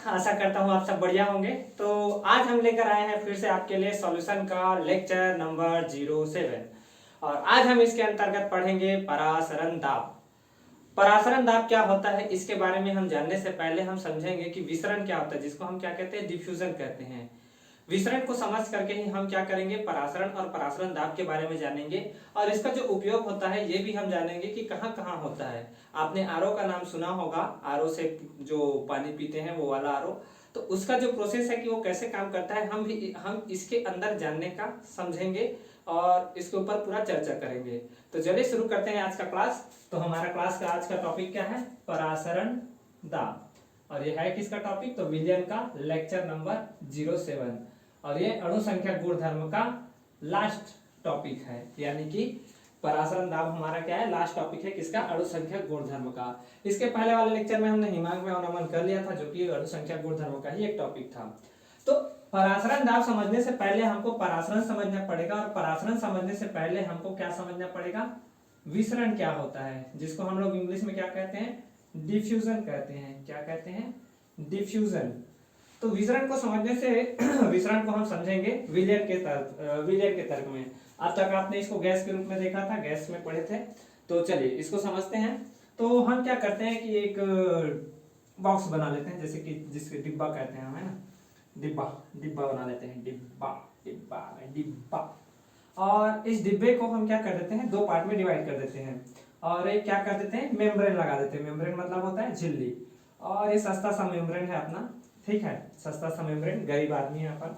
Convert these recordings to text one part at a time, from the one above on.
आशा करता हूँ आप सब बढ़िया होंगे। तो आज हम लेकर आए हैं फिर से आपके लिए सॉल्यूशन का लेक्चर नंबर 07 और आज हम इसके अंतर्गत पढ़ेंगे परासरण दाब। परासरण दाब क्या होता है इसके बारे में हम जानने से पहले हम समझेंगे कि विसरण क्या होता है, जिसको हम क्या कहते हैं, डिफ्यूजन कहते हैं। विसरण को समझ करके ही हम क्या करेंगे, परासरण और परासरण दाब के बारे में जानेंगे और इसका जो उपयोग होता है ये भी हम जानेंगे कि कहाँ कहाँ होता है। आपने आरओ का नाम सुना होगा, आरओ से जो पानी पीते हैं वो वाला आरओ, तो उसका जो प्रोसेस है कि वो कैसे काम करता है हम इसके अंदर जानने का समझेंगे और इसके ऊपर पूरा चर्चा करेंगे। तो चलिए शुरू करते हैं आज का क्लास। तो हमारा क्लास का आज का टॉपिक क्या है, परासरण दाब। और ये है किसका टॉपिक, तो विलियम का लेक्चर नंबर 07 और ये अणु संख्या गुणधर्म का लास्ट टॉपिक है, यानी कि परासरण दाब हमारा क्या है, लास्ट टॉपिक है किसका, अणु संख्या गुणधर्म का। इसके पहले वाले लेक्चर में हमने हिमांक में अवनमन कर लिया था, जो कि अणु संख्या गुणधर्म का ही एक टॉपिक था। तो परासरण दाब समझने से पहले हमको परासरण समझना पड़ेगा और परासरण समझने से पहले हमको क्या समझना पड़ेगा, विसरण क्या होता है, जिसको हम लोग इंग्लिश में क्या कहते हैं, डिफ्यूजन कहते हैं। क्या कहते हैं, डिफ्यूजन। तो विसरण को समझने से विसरण को हम समझेंगे विलियम के तर्क में। अब तक आपने इसको गैस के रूप में देखा था, गैस में पढ़े थे। तो चलिए इसको समझते हैं। तो हम क्या करते हैं कि एक बॉक्स बना लेते हैं, जैसे कि जिसके डिब्बा कहते हैं हम, है ना, डिब्बा बना लेते हैं, डिब्बा। और इस डिब्बे को हम क्या कर देते हैं, दो पार्ट में डिवाइड कर देते हैं और एक क्या कर देते हैं, मेम्ब्रेन लगा देते हैं। मेम्ब्रेन मतलब होता है झिल्ली, और ये सस्ता सा मेम्ब्रेन है अपना, ठीक है, सस्ता सा मेम्ब्रेन। गरीब आदमी है अपन,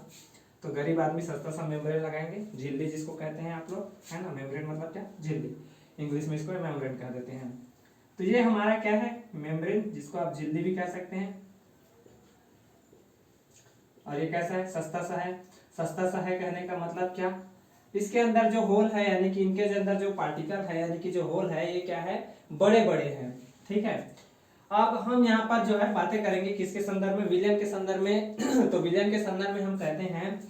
तो गरीब आदमी सस्ता सा मेम्ब्रेन लगाएंगे, झिल्ली जिसको कहते हैं आप लोग, है ना। मेम्ब्रेन मतलब क्या, झिल्ली, इंग्लिश में इसको मेम्ब्रेन कह देते हैं। तो ये हमारा क्या है, मेम्ब्रेन, जिसको आप झिल्ली भी कह सकते हैं। और ये कैसा है, सस्ता सा है। सस्ता सा है कहने का मतलब क्या, इसके अंदर जो होल है, यानी कि इनके अंदर जो पार्टिकल है, यानी कि जो होल है, ये क्या है, बड़े बड़े हैं, ठीक है। अब हम यहाँ पर जो है बातें करेंगे किसके संदर्भ में, विलियम के संदर्भ में। तो विलियम के संदर्भ में हम कहते हैं,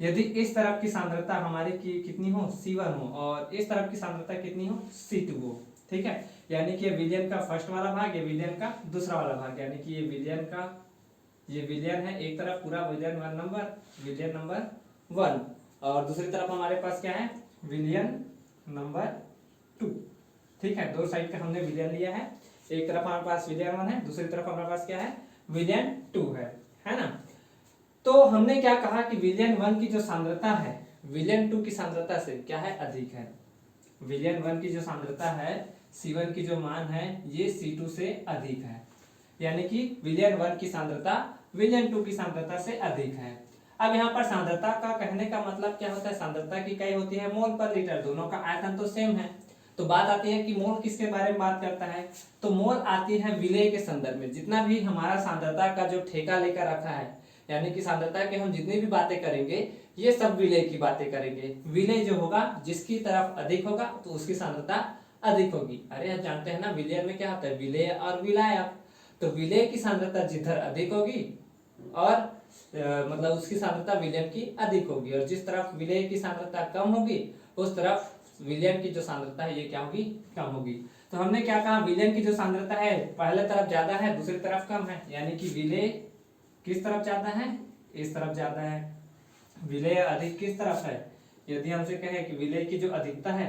यदि इस तरफ की सांद्रता हमारी की कितनी हो, C1 हो, और इस तरफ की सांद्रता कितनी हो, C2 हो, ठीक है। यानी कि ये विलियम का फर्स्ट वाला भाग, ये विलियम का दूसरा वाला भाग, यानी कि ये विलियन है एक तरफ, पूरा विलियन नंबर 1, और दूसरी तरफ हमारे पास क्या है, विलियन नंबर 2, ठीक है। दो साइड का हमने विलियन लिया है, एक तरफ हमारे पास विलियन 1 है, दूसरी तरफ हमारे पास क्या है, विलियन 2 है ना। तो हमने क्या कहा कि विलियन 1 की जो सांद्रता है विलियन 2 की सांद्रता से क्या है, अधिक है। विलियन 1 की जो सांद्रता है, C1 की जो मान है, ये C2 से अधिक है, यानी कि विलियन 1 की सांद्रता विलियन 2 की सांद्रता से अधिक है। अब यहाँ पर सांद्रता का कहने का मतलब क्या होता है, सांद्रता की इकाई होती है मोल पर लीटर, दोनों का आयतन तो सेम है। तो बात आती है कि मोल किसके बारे में बात करता है, तो मोल आती है विलेय के संदर्भ में। जितना भी हमारा सांद्रता का जो ठेका लेकर रखा है, यानी कि सांद्रता के हम जितनी भी बातें करेंगे, ये सब विलेय की बातें करेंगे। विलेय जो होगा, जिसकी तरफ अधिक होगा तो उसकी सांद्रता अधिक होगी। अरे आप जानते हैं ना, विलयन में क्या होता है, विलेय और विलायक। तो विलेय की सांद्रता जिधर अधिक होगी और मतलब उसकी सांद्रता विलयन की अधिक होगी, और जिस तरफ विलेय की सांद्रता कम होगी उस तरफ विलयन की जो सांद्रता है ये क्या होगी, कम होगी। तो हमने क्या कहा, विलयन की जो सांद्रता है पहले तरफ ज्यादा है, दूसरी तरफ कम है, यानी कि विलेय किस तरफ ज्यादा है, इस तरफ ज्यादा है। विलेय अधिक किस तरफ है, यदि हमसे कहे कि विलेय की जो अधिकता है,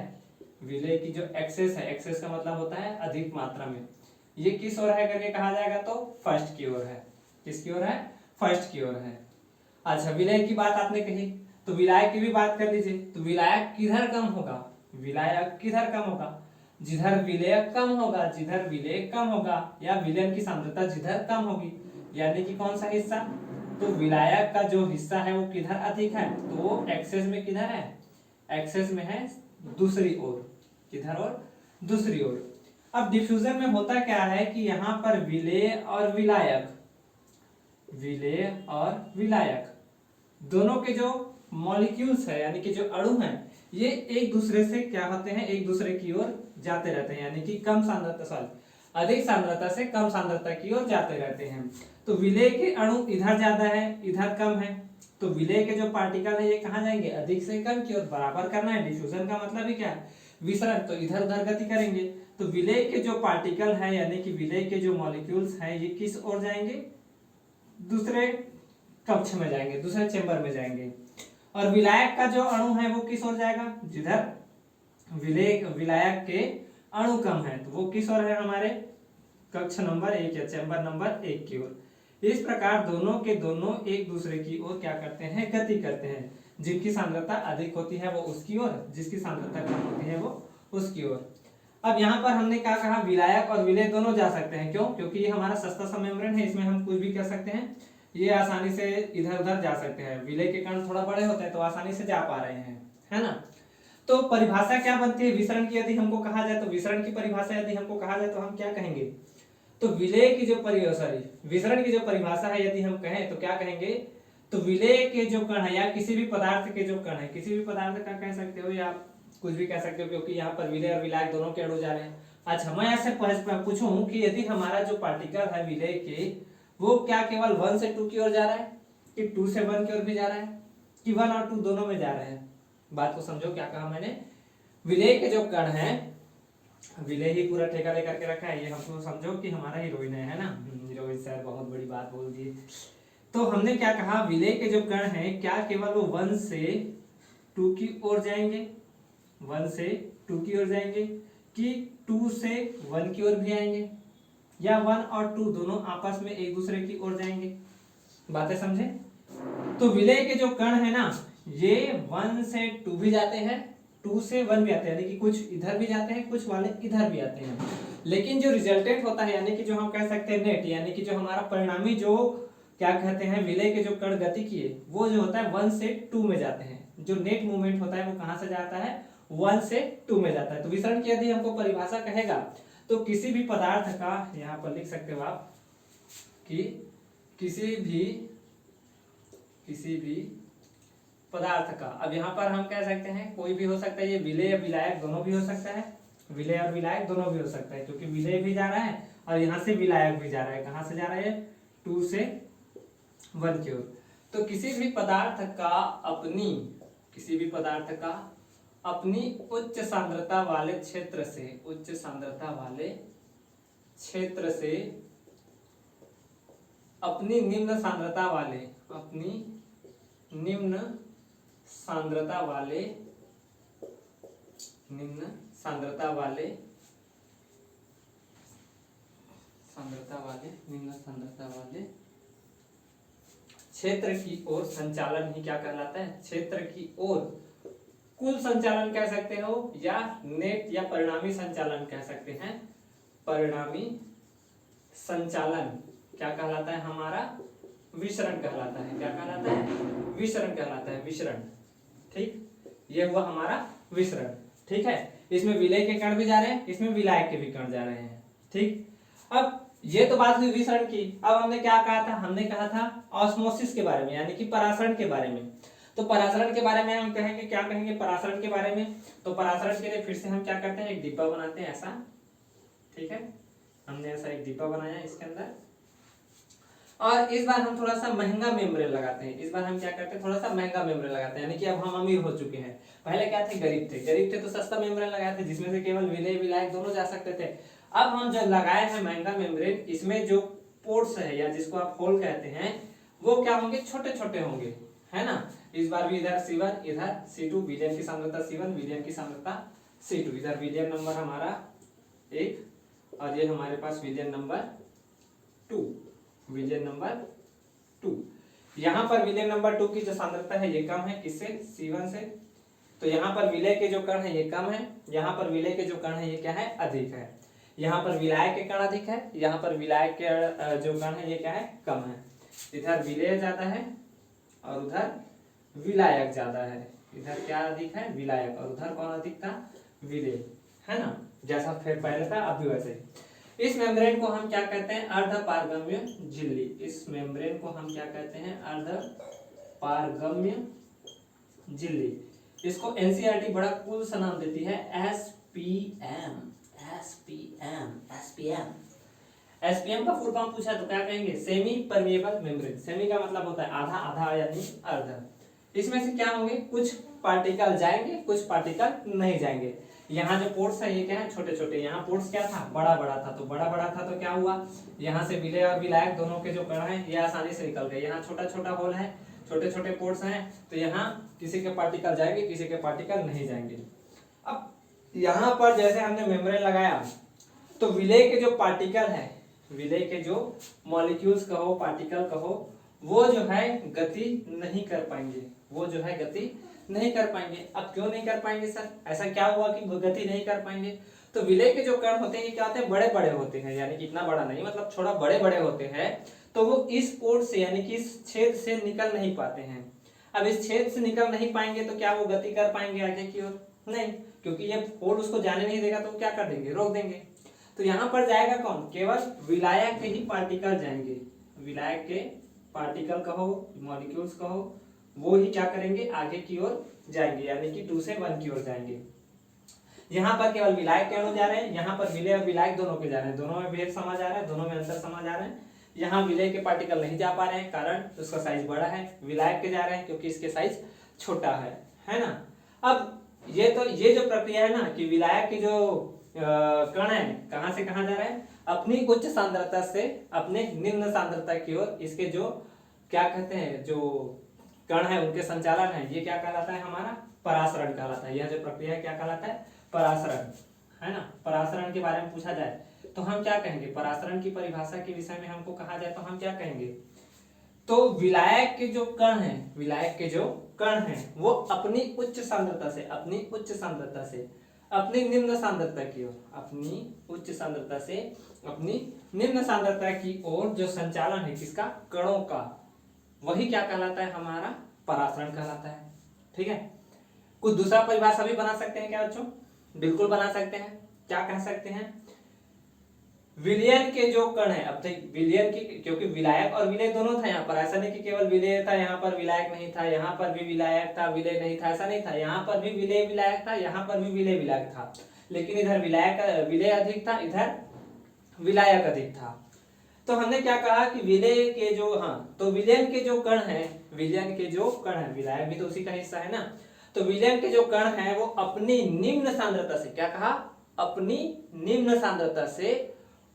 विलेय की जो एक्सेस है, एक्सेस का मतलब होता है अधिक मात्रा में, ये किस ओर है करके कहा जाएगा, तो फर्स्ट की ओर है। किसकी ओर है, फर्स्ट की ओर है। अच्छा, विलय की बात आपने कही, तो विलायक की भी बात कर लीजिए। तो विलायक किधर कम होगा, विलायक किधर कम होगा, जिधर विलेय कम होगा, जिधर विलेय कम होगा, या विलयन की सांद्रता जिधर कम होगी, यानी कि कौन सा हिस्सा, तो विलायक का जो हिस्सा है वो किधर अधिक है, तो वो एक्सेस में किधर है, एक्सेस में है दूसरी ओर, किधर और दूसरी ओर। अब डिफ्यूजन में होता क्या है कि यहाँ पर विलेय और विलायक दोनों के जो मॉलिक्यूल्स है, यानी कि जो अणु हैं, ये एक दूसरे से क्या होते हैं, एक दूसरे की ओर जाते रहते हैं, यानी कि अधिक सांद्रता से कम सांद्रता की ओर जाते रहते हैं। तो विलेय के अणु इधर ज्यादा है, इधर कम है, तो विलेय के जो पार्टिकल है ये कहाँ जाएंगे, अधिक से कम की ओर, बराबर करना है। डिफ्यूजन का मतलब ही क्या है, विसरण, तो इधर उधर गति करेंगे। तो विलेय के जो पार्टिकल है, यानी कि विलेय के जो मॉलिक्यूल्स हैं, ये किस ओर जाएंगे, दूसरे कक्ष में जाएंगे, दूसरे चेंबर में जाएंगे। और विलायक का जो अणु है वो किस ओर जाएगा, जिधर विलायक के अणु कम है तो वो किस ओर है, हमारे कक्ष नंबर 1 या चैम्बर नंबर 1 की ओर। इस प्रकार दोनों के दोनों एक दूसरे की ओर क्या करते हैं, गति करते हैं। जिनकी सांद्रता अधिक होती है वो उसकी ओर, जिसकी सांद्रता कम होती है वो उसकी ओर। अब यहाँ पर हमने क्या कहा, विलायक और विलेय दोनों जा सकते हैं। क्यों? क्योंकि ये हमारा सस्ता सा मेम्ब्रेन है, इसमें हम कुछ भी कर सकते हैं, ये आसानी से इधर उधर जा सकते हैं। विलेय के कण थोड़ा बड़े होते हैं तो आसानी से जा पा रहे हैं, है ना। तो परिभाषा क्या बनती है विसरण की, यदि हमको कहा जाए तो विसरण की परिभाषा यदि हमको कहा जाए तो हम क्या कहेंगे, तो विलेय की जो विसरण की जो परिभाषा है यदि हम कहें तो क्या कहेंगे, तो विलेय के जो कण है या किसी भी पदार्थ के जो कण है, किसी भी पदार्थ का कह सकते हो या कुछ भी कह सकते हो, क्योंकि यहाँ पर विलेय और विलायक दोनों के अणु जा रहे हैं। अच्छा, मैं ऐसे पूछूं कि यदि हमारा जो पार्टिकल है विलेय के, वो क्या केवल 1 से 2 की ओर जा रहा है, कि 2 से 1 की ओर भी जा रहा है, कि 1 और 2 दोनों में जा रहे हैं। बात को समझो, क्या कहा मैंने, विलेय के जो कण है, विलेय ही पूरा ठेका लेकर के रखा है, ये हमको समझो कि हमारा हीरोइन है ना, हीरोइन सर बहुत बड़ी बात बोल दी। तो हमने क्या कहा, विलेय के जो कण है क्या केवल वो 1 से 2 की ओर जाएंगे, 1 से 2 की ओर जाएंगे, कि 2 से 1 की ओर भी आएंगे, या 1 और 2 दोनों आपस में एक दूसरे की ओर जाएंगे। बातें समझे? तो विलेय के जो कण है ना, ये 1 से 2 भी जाते हैं, 2 से 1 भी आते हैं, यानी कि कुछ इधर भी जाते हैं, कुछ वाले इधर भी आते हैं। लेकिन जो रिजल्टेंट होता है, यानी कि जो हम कह सकते हैं नेट, यानी कि जो हमारा परिणामी जो क्या कहते हैं विलेय के जो कण गति किए, वो जो होता है 1 से 2 में जाते हैं। जो नेट मूवमेंट होता है वो कहां से जाता है, 1 से 2 में जाता है। तो विसरण की यदि हमको परिभाषा कहेगा तो किसी भी पदार्थ का, यहाँ पर लिख सकते हो आप कि किसी भी पदार्थ का, अब यहाँ पर हम कह सकते हैं कोई भी हो सकता है, ये विलेय या विलायक दोनों भी हो सकता है, विलेय और विलायक दोनों भी हो सकता है, क्योंकि विलेय भी जा रहा है और यहाँ से विलायक भी जा रहा है। कहाँ से जा रहा है, 2 से 1 की ओर। तो किसी भी पदार्थ का अपनी उच्च सांद्रता वाले क्षेत्र से अपनी निम्न सांद्रता वाले क्षेत्र की ओर संचालन ही क्या कहलाता है, क्षेत्र की ओर कुल संचालन कह सकते हो, या नेट या परिणामी संचालन कह सकते हैं। परिणामी संचालन क्या कहलाता है, हमारा विसरण कहलाता है। क्या कहलाता है, विसरण कहलाता है, विसरण। ठीक, ये हुआ हमारा विसरण। ठीक है, इसमें विलेय के कण भी जा रहे हैं, इसमें विलायक के भी कण जा रहे हैं। ठीक, अब ये तो बात हुई विसरण की। अब हमने क्या कहा था, हमने कहा था ऑस्मोसिस के बारे में, यानी कि परासरण के बारे में। तो परासरण के बारे में हम कहेंगे, क्या कहेंगे परासरण के बारे में, तो परासरण के लिए फिर से हम क्या करते हैं, एक डिब्बा बनाते हैं ऐसा। ठीक है, हमने ऐसा एक डिब्बा बनाया इसके अंदर, और इस बार हम थोड़ा सा महंगा मेम्ब्रेन लगाते हैं। इस बार हम क्या करते हैं, थोड़ा सा महंगा मेम्ब्रेन लगाते हैं, यानी कि अब हम अमीर हो चुके हैं। पहले क्या थे, गरीब थे तो सस्ता मेम्ब्रेन लगाए थे, जिसमें से केवल विलेय विलायक दोनों जा सकते थे। अब हम जब लगाए हैं महंगा मेम्ब्रेन, इसमें जो पोर्ट्स है या जिसको आप होल कहते हैं, वो क्या होंगे, छोटे छोटे होंगे, है ना। इस बार भी इधर C1 इधर C2, विलयन की सांद्रता C1, विलयन की सांद्रता C2, इधर विलयन नंबर हमारा 1 और ये हमारे पास विलयन नंबर 2, विलयन नंबर 2। यहाँ पर विलयन नंबर 2 की जो सांद्रता है ये कम है, किससे, C1 से। तो यहाँ पर विलेय के जो कण है ये कम है, यहाँ पर विलेय के जो कण है ये क्या है, अधिक है। यहाँ पर विलायक के कण अधिक है, यहाँ पर विलायक के जो कण है ये क्या है, कम है। इधर विलेय ज्यादा है और उधर विलायक ज्यादा है। इधर क्या अधिक है, विलायक, और उधर कौन अधिक था, विलेय, है ना। जैसा फिर पहले था अब भी वैसे ही। इस मेम्ब्रेन को हम क्या कहते हैं, अर्धपारगम्य झिल्ली। इस मेम्ब्रेन को हम क्या कहते हैं, अर्धपारगम्य झिल्ली। इसको एनसीईआरटी बड़ा कूल सा नाम देती है, एसपीएम का फुल फॉर्म पूछा तो क्या कहेंगे, सेमी परमिएबल मेम्ब्रेन। सेमी का मतलब होता है आधा, आधा यानी अर्ध। इसमें से क्या होंगे, कुछ पार्टिकल जाएंगे, कुछ पार्टिकल नहीं जाएंगे। यहाँ जो पोर्ट्स है ये क्या है, छोटे छोटे, यहाँ पोर्ट्स क्या था, बड़ा बड़ा था, तो बड़ा बड़ा था तो क्या हुआ, यहाँ से विलेय और विलायक दोनों के जो कण है ये आसानी से निकल गए। यहाँ छोटा छोटा होल है, छोटे छोटे पोर्ट्स हैं, तो यहाँ किसी के पार्टिकल जाएंगे, किसी के पार्टिकल नहीं जाएंगे। अब यहाँ पर जैसे हमने मेम्ब्रेन लगाया तो विलेय के जो पार्टिकल है, विलेय के जो मॉलिक्यूल्स कहो, पार्टिकल कहो, वो जो है गति नहीं कर पाएंगे, वो जो है गति नहीं कर पाएंगे। अब क्यों नहीं कर पाएंगे सर, ऐसा क्या हुआ कि गति नहीं कर पाएंगे? तो विलेय के जो कण होते हैं ये क्या होते हैं, बड़े बड़े होते हैं, यानी कि इतना बड़ा नहीं, मतलब थोड़ा बड़े बड़े होते हैं, तो वो इस पोर्ट से यानी कि इस छेद से निकल नहीं पाते हैं। अब इस छेद से निकल नहीं पाएंगे तो क्या वो गति कर पाएंगे आगे की ओर? नहीं, क्योंकि ये पोर्ट उसको जाने नहीं देगा, तो क्या कर देंगे, रोक देंगे। तो यहाँ पर जाएगा कौन, केवल विलायक के ही पार्टिकल जाएंगे, विलायक के पार्टिकल कहो, मॉलिक्यूल्स कहो, वो ही क्या करेंगे, आगे की ओर जाएंगे, यानी कि 2 से 1 की ओर जाएंगे। यहाँ पर केवल विलायक के अणु जा रहे हैं, यहाँ पर विलेय और विलायक दोनों के जा रहे हैं, दोनों में भेद समा जा रहा है, दोनों में अंतर समा जा रहे हैं। यहाँ विलेय के पार्टिकल नहीं जा पा रहे हैं, कारण उसका साइज बड़ा है, विलायक के जा रहे हैं क्योंकि इसके साइज छोटा है ना। अब ये जो प्रक्रिया है ना कि विलायक के जो कण है कहां से कहां जा रहे हैं, अपनी उच्च सांद्रता से अपने निम्न सांद्रता की ओर, इसके जो क्या कहते हैं, जो कण है उनके संचालन है, ये क्या कहलाता है, हमारा परासरण कहलाता है। यह जो प्रक्रिया क्या कहलाता है, परासरण, है ना। परासरण के बारे में पूछा जाए तो हम क्या कहेंगे, परासरण की परिभाषा के विषय में हमको कहा जाए तो हम क्या कहेंगे, तो विलायक के जो कण है, विलायक के जो कण है वो अपनी उच्च सांद्रता से, अपनी उच्च सांद्रता से अपनी निम्न सांद्रता की ओर, अपनी उच्च सांद्रता से अपनी निम्न सांद्रता की ओर जो संचालन है किसका, कणों का, वही क्या कहलाता है, हमारा परासरण कहलाता है। ठीक है, कुछ दूसरा परिभाषा भी बना सकते हैं क्या बच्चों, बिल्कुल बना सकते हैं। क्या कह सकते हैं, विलयन के जो कण है, अब तक विलयन की, क्योंकि विलायक और विलेय दोनों था यहाँ पर, ऐसा नहीं कि केवल विलेय था यहाँ पर विलायक नहीं था, यहाँ पर भी विलायक था विलेय नहीं था, ऐसा नहीं था, यहाँ पर भी विलेय विलायक था, यहाँ पर भी विलेय विलायक था, लेकिन इधर विलेय अधिक था, इधर विलायक अधिक था। तो हमने क्या कहा कि विलेय के जो, हाँ, तो विलयन के जो कण है, विलयन के जो कण है, विलायक भी तो उसी का हिस्सा है ना, तो विलयन के जो कण है वो अपनी निम्न सांद्रता से, क्या कहा, अपनी निम्न सांद्रता से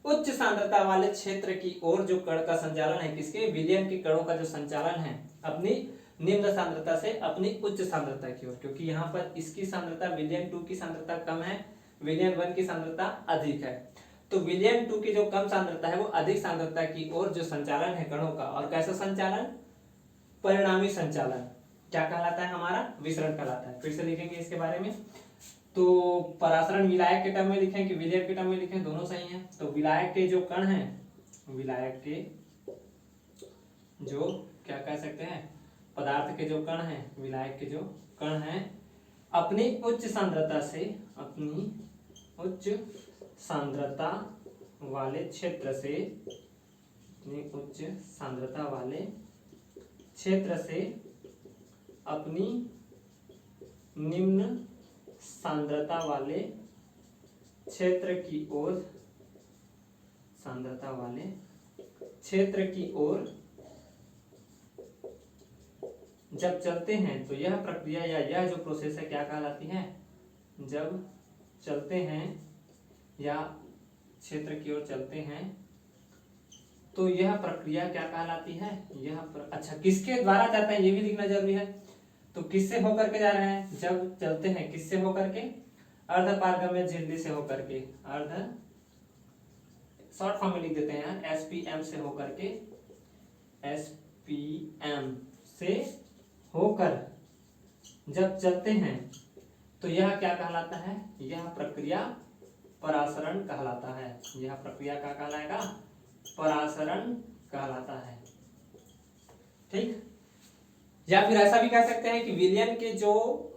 उच्च सांद्रता वाले क्षेत्र की ओर जो कण का संचालन है, किसके, विलयन के कणों का जो संचालन है अपनी निम्न सांद्रता से अपनी उच्च सांद्रता की ओर, क्योंकि यहाँ पर इसकी सांद्रता विलयन 2 की सांद्रता कम है, विलयन 1 की सांद्रता अधिक है, तो विलयन 2 की जो कम सांद्रता है वो अधिक सांद्रता की ओर जो संचालन है कणों का, और कैसा संचालन, परिणामी संचालन, क्या कहलाता है, हमारा विसरण कहलाता है। फिर से लिखेंगे इसके बारे में, तो परासरण विलायक के टर्म में लिखें कि विलेय के टर्म में लिखें, दोनों सही हैं। तो विलायक के जो कण हैं, विलायक के जो क्या कह सकते हैं, पदार्थ के जो कण हैं, विलायक के जो कण हैं अपनी उच्च सांद्रता से, अपनी उच्च सांद्रता वाले क्षेत्र से, अपनी उच्च सांद्रता वाले क्षेत्र से अपनी निम्न सांद्रता वाले क्षेत्र की ओर, सांद्रता वाले क्षेत्र की ओर जब चलते हैं तो यह प्रक्रिया या यह जो प्रोसेस है क्या कहलाती है, जब चलते हैं या क्षेत्र की ओर चलते हैं तो यह प्रक्रिया क्या कहलाती है, अच्छा किसके द्वारा जाता है ये भी लिखना जरूरी है। तो किससे होकर के जा रहे हैं, जब चलते हैं किससे होकर के, अर्धपारगम्य झिल्ली से होकर के, अर्ध शॉर्ट फॉर्म में लिख देते हैं SPM से होकर के, SPM से होकर जब चलते हैं तो यह क्या कहलाता है, यह प्रक्रिया परासरण कहलाता है। यह प्रक्रिया क्या कहलाएगा, परासरण कहलाता है। ठीक, या फिर ऐसा भी कह सकते हैं कि विलयन के जो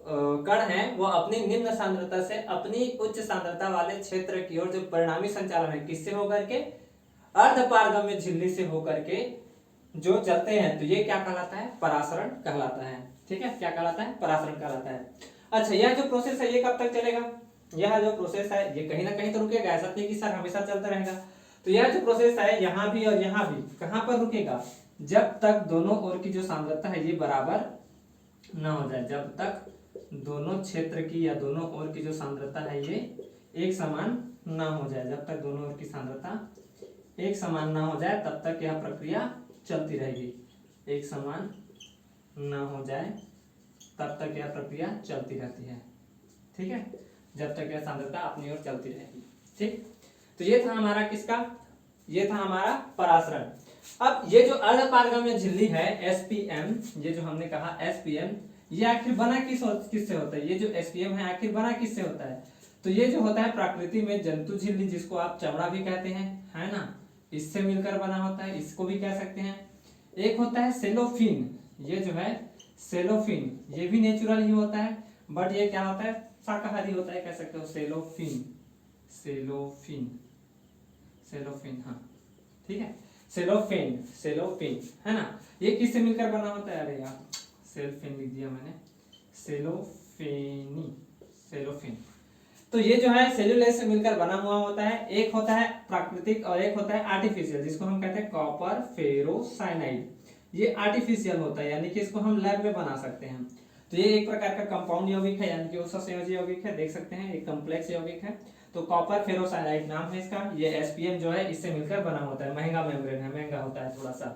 कण हैं वो अपनी निम्न सांद्रता से अपनी उच्च सांद्रता वाले क्षेत्र की ओर जो परिणामी संचालन है किससे होकर के, अर्धपारगम्य झिल्ली से होकर के जो चलते हैं, तो ये क्या कहलाता है, परासरण कहलाता है। ठीक है, क्या कहलाता है, परासरण कहलाता है। अच्छा, यह जो प्रोसेस है ये कब तक चलेगा, यह जो प्रोसेस है ये कहीं ना कहीं तो रुकेगा, ऐसा नहीं कि सर हमेशा चलता रहेगा। तो यह जो प्रोसेस है यहाँ भी और यहाँ भी कहाँ पर रुकेगा, जब तक दोनों ओर की जो सांद्रता है ये बराबर ना हो जाए, जब तक दोनों क्षेत्र की या दोनों ओर की जो सांद्रता है ये एक समान ना हो जाए, जब तक दोनों ओर की सांद्रता एक समान ना हो जाए तब तक यह प्रक्रिया चलती रहेगी। एक समान ना हो जाए तब तक यह प्रक्रिया चलती रहती है, ठीक है, जब तक यह सांद्रता अपनी ओर चलती रहेगी। ठीक, तो ये था हमारा किसका, ये था हमारा परासरण। अब ये जो अर्धपारगम्य झिल्ली है एसपीएम, ये जो हमने कहा एसपीएम, ये आखिर बना किससे होता है, ये जो एसपीएम है आखिर बना किससे होता है, तो ये जो होता है प्रकृति में जंतु झिल्ली, जिसको आप चमड़ा भी कहते हैं, है ना, इससे मिलकर बना होता है, इसको भी कह सकते हैं। एक होता है सेलोफिन, ये जो है सेलोफिन, ये भी नेचुरल ही होता है, बट ये क्या होता है, शाकाहारी होता है, कह सकते हो सेलोफिन, सेलोफिन, सेलोफिन, हाँ ठीक है, सेलोफिन, सेलोफिन, है ना, ये किससे मिलकर बना होता है, अरे यार सेल्फिन लिख दिया मैंने, सेलोफेनी, सेलोफिन। तो ये जो है सेल्यूलोज से मिलकर बना हुआ होता है। एक होता है प्राकृतिक और एक होता है आर्टिफिशियल, जिसको हम कहते हैं कॉपर फेरोसाइनाइड। ये आर्टिफिशियल होता है, यानी कि इसको हम लैब में बना सकते हैं। तो ये एक प्रकार का कंपाउंड यौगिक है, यानी कि उससंयोजी यौगिक है, देख सकते हैं एक कॉम्प्लेक्स यौगिक है। तो कॉपर फेरोसाइनाइड नाम है इसका। ये एसपीएम जो है इससे मिलकर बना होता है, महंगा मेम्ब्रेन है, महंगा होता है थोड़ा सा।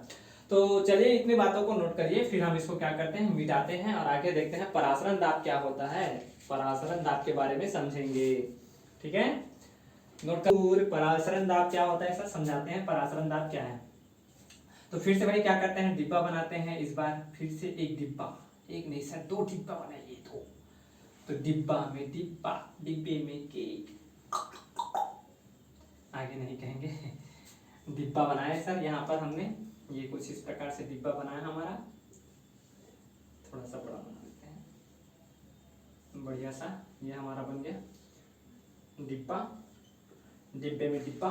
तो चलिए इतनी बातों को नोट करिए, फिर हम इसको क्या करते हैं, मिटाते हैं और आगे देखते हैं परासरण दाब क्या होता है, परासरण दाब के बारे में समझेंगे, ठीक है। नोट कर, परासरण दाब क्या होता है सर, समझाते हैं परासरण दाब क्या है। तो फिर से भाई क्या करते हैं, डिब्बा बनाते हैं, इस बार फिर से एक डिब्बा, एक नहीं सर दो डिब्बा बनाइए, दो। तो डिब्बा में डिब्बा, डिब्बे में केक, आगे नहीं कहेंगे, डिब्बा बनाया सर। यहाँ पर हमने ये कुछ इस प्रकार से डिब्बा बनाया हमारा, थोड़ा सा बड़ा बना लेते हैं, बढ़िया सा ये हमारा बन गया डिब्बा, डिब्बे में डिब्बा।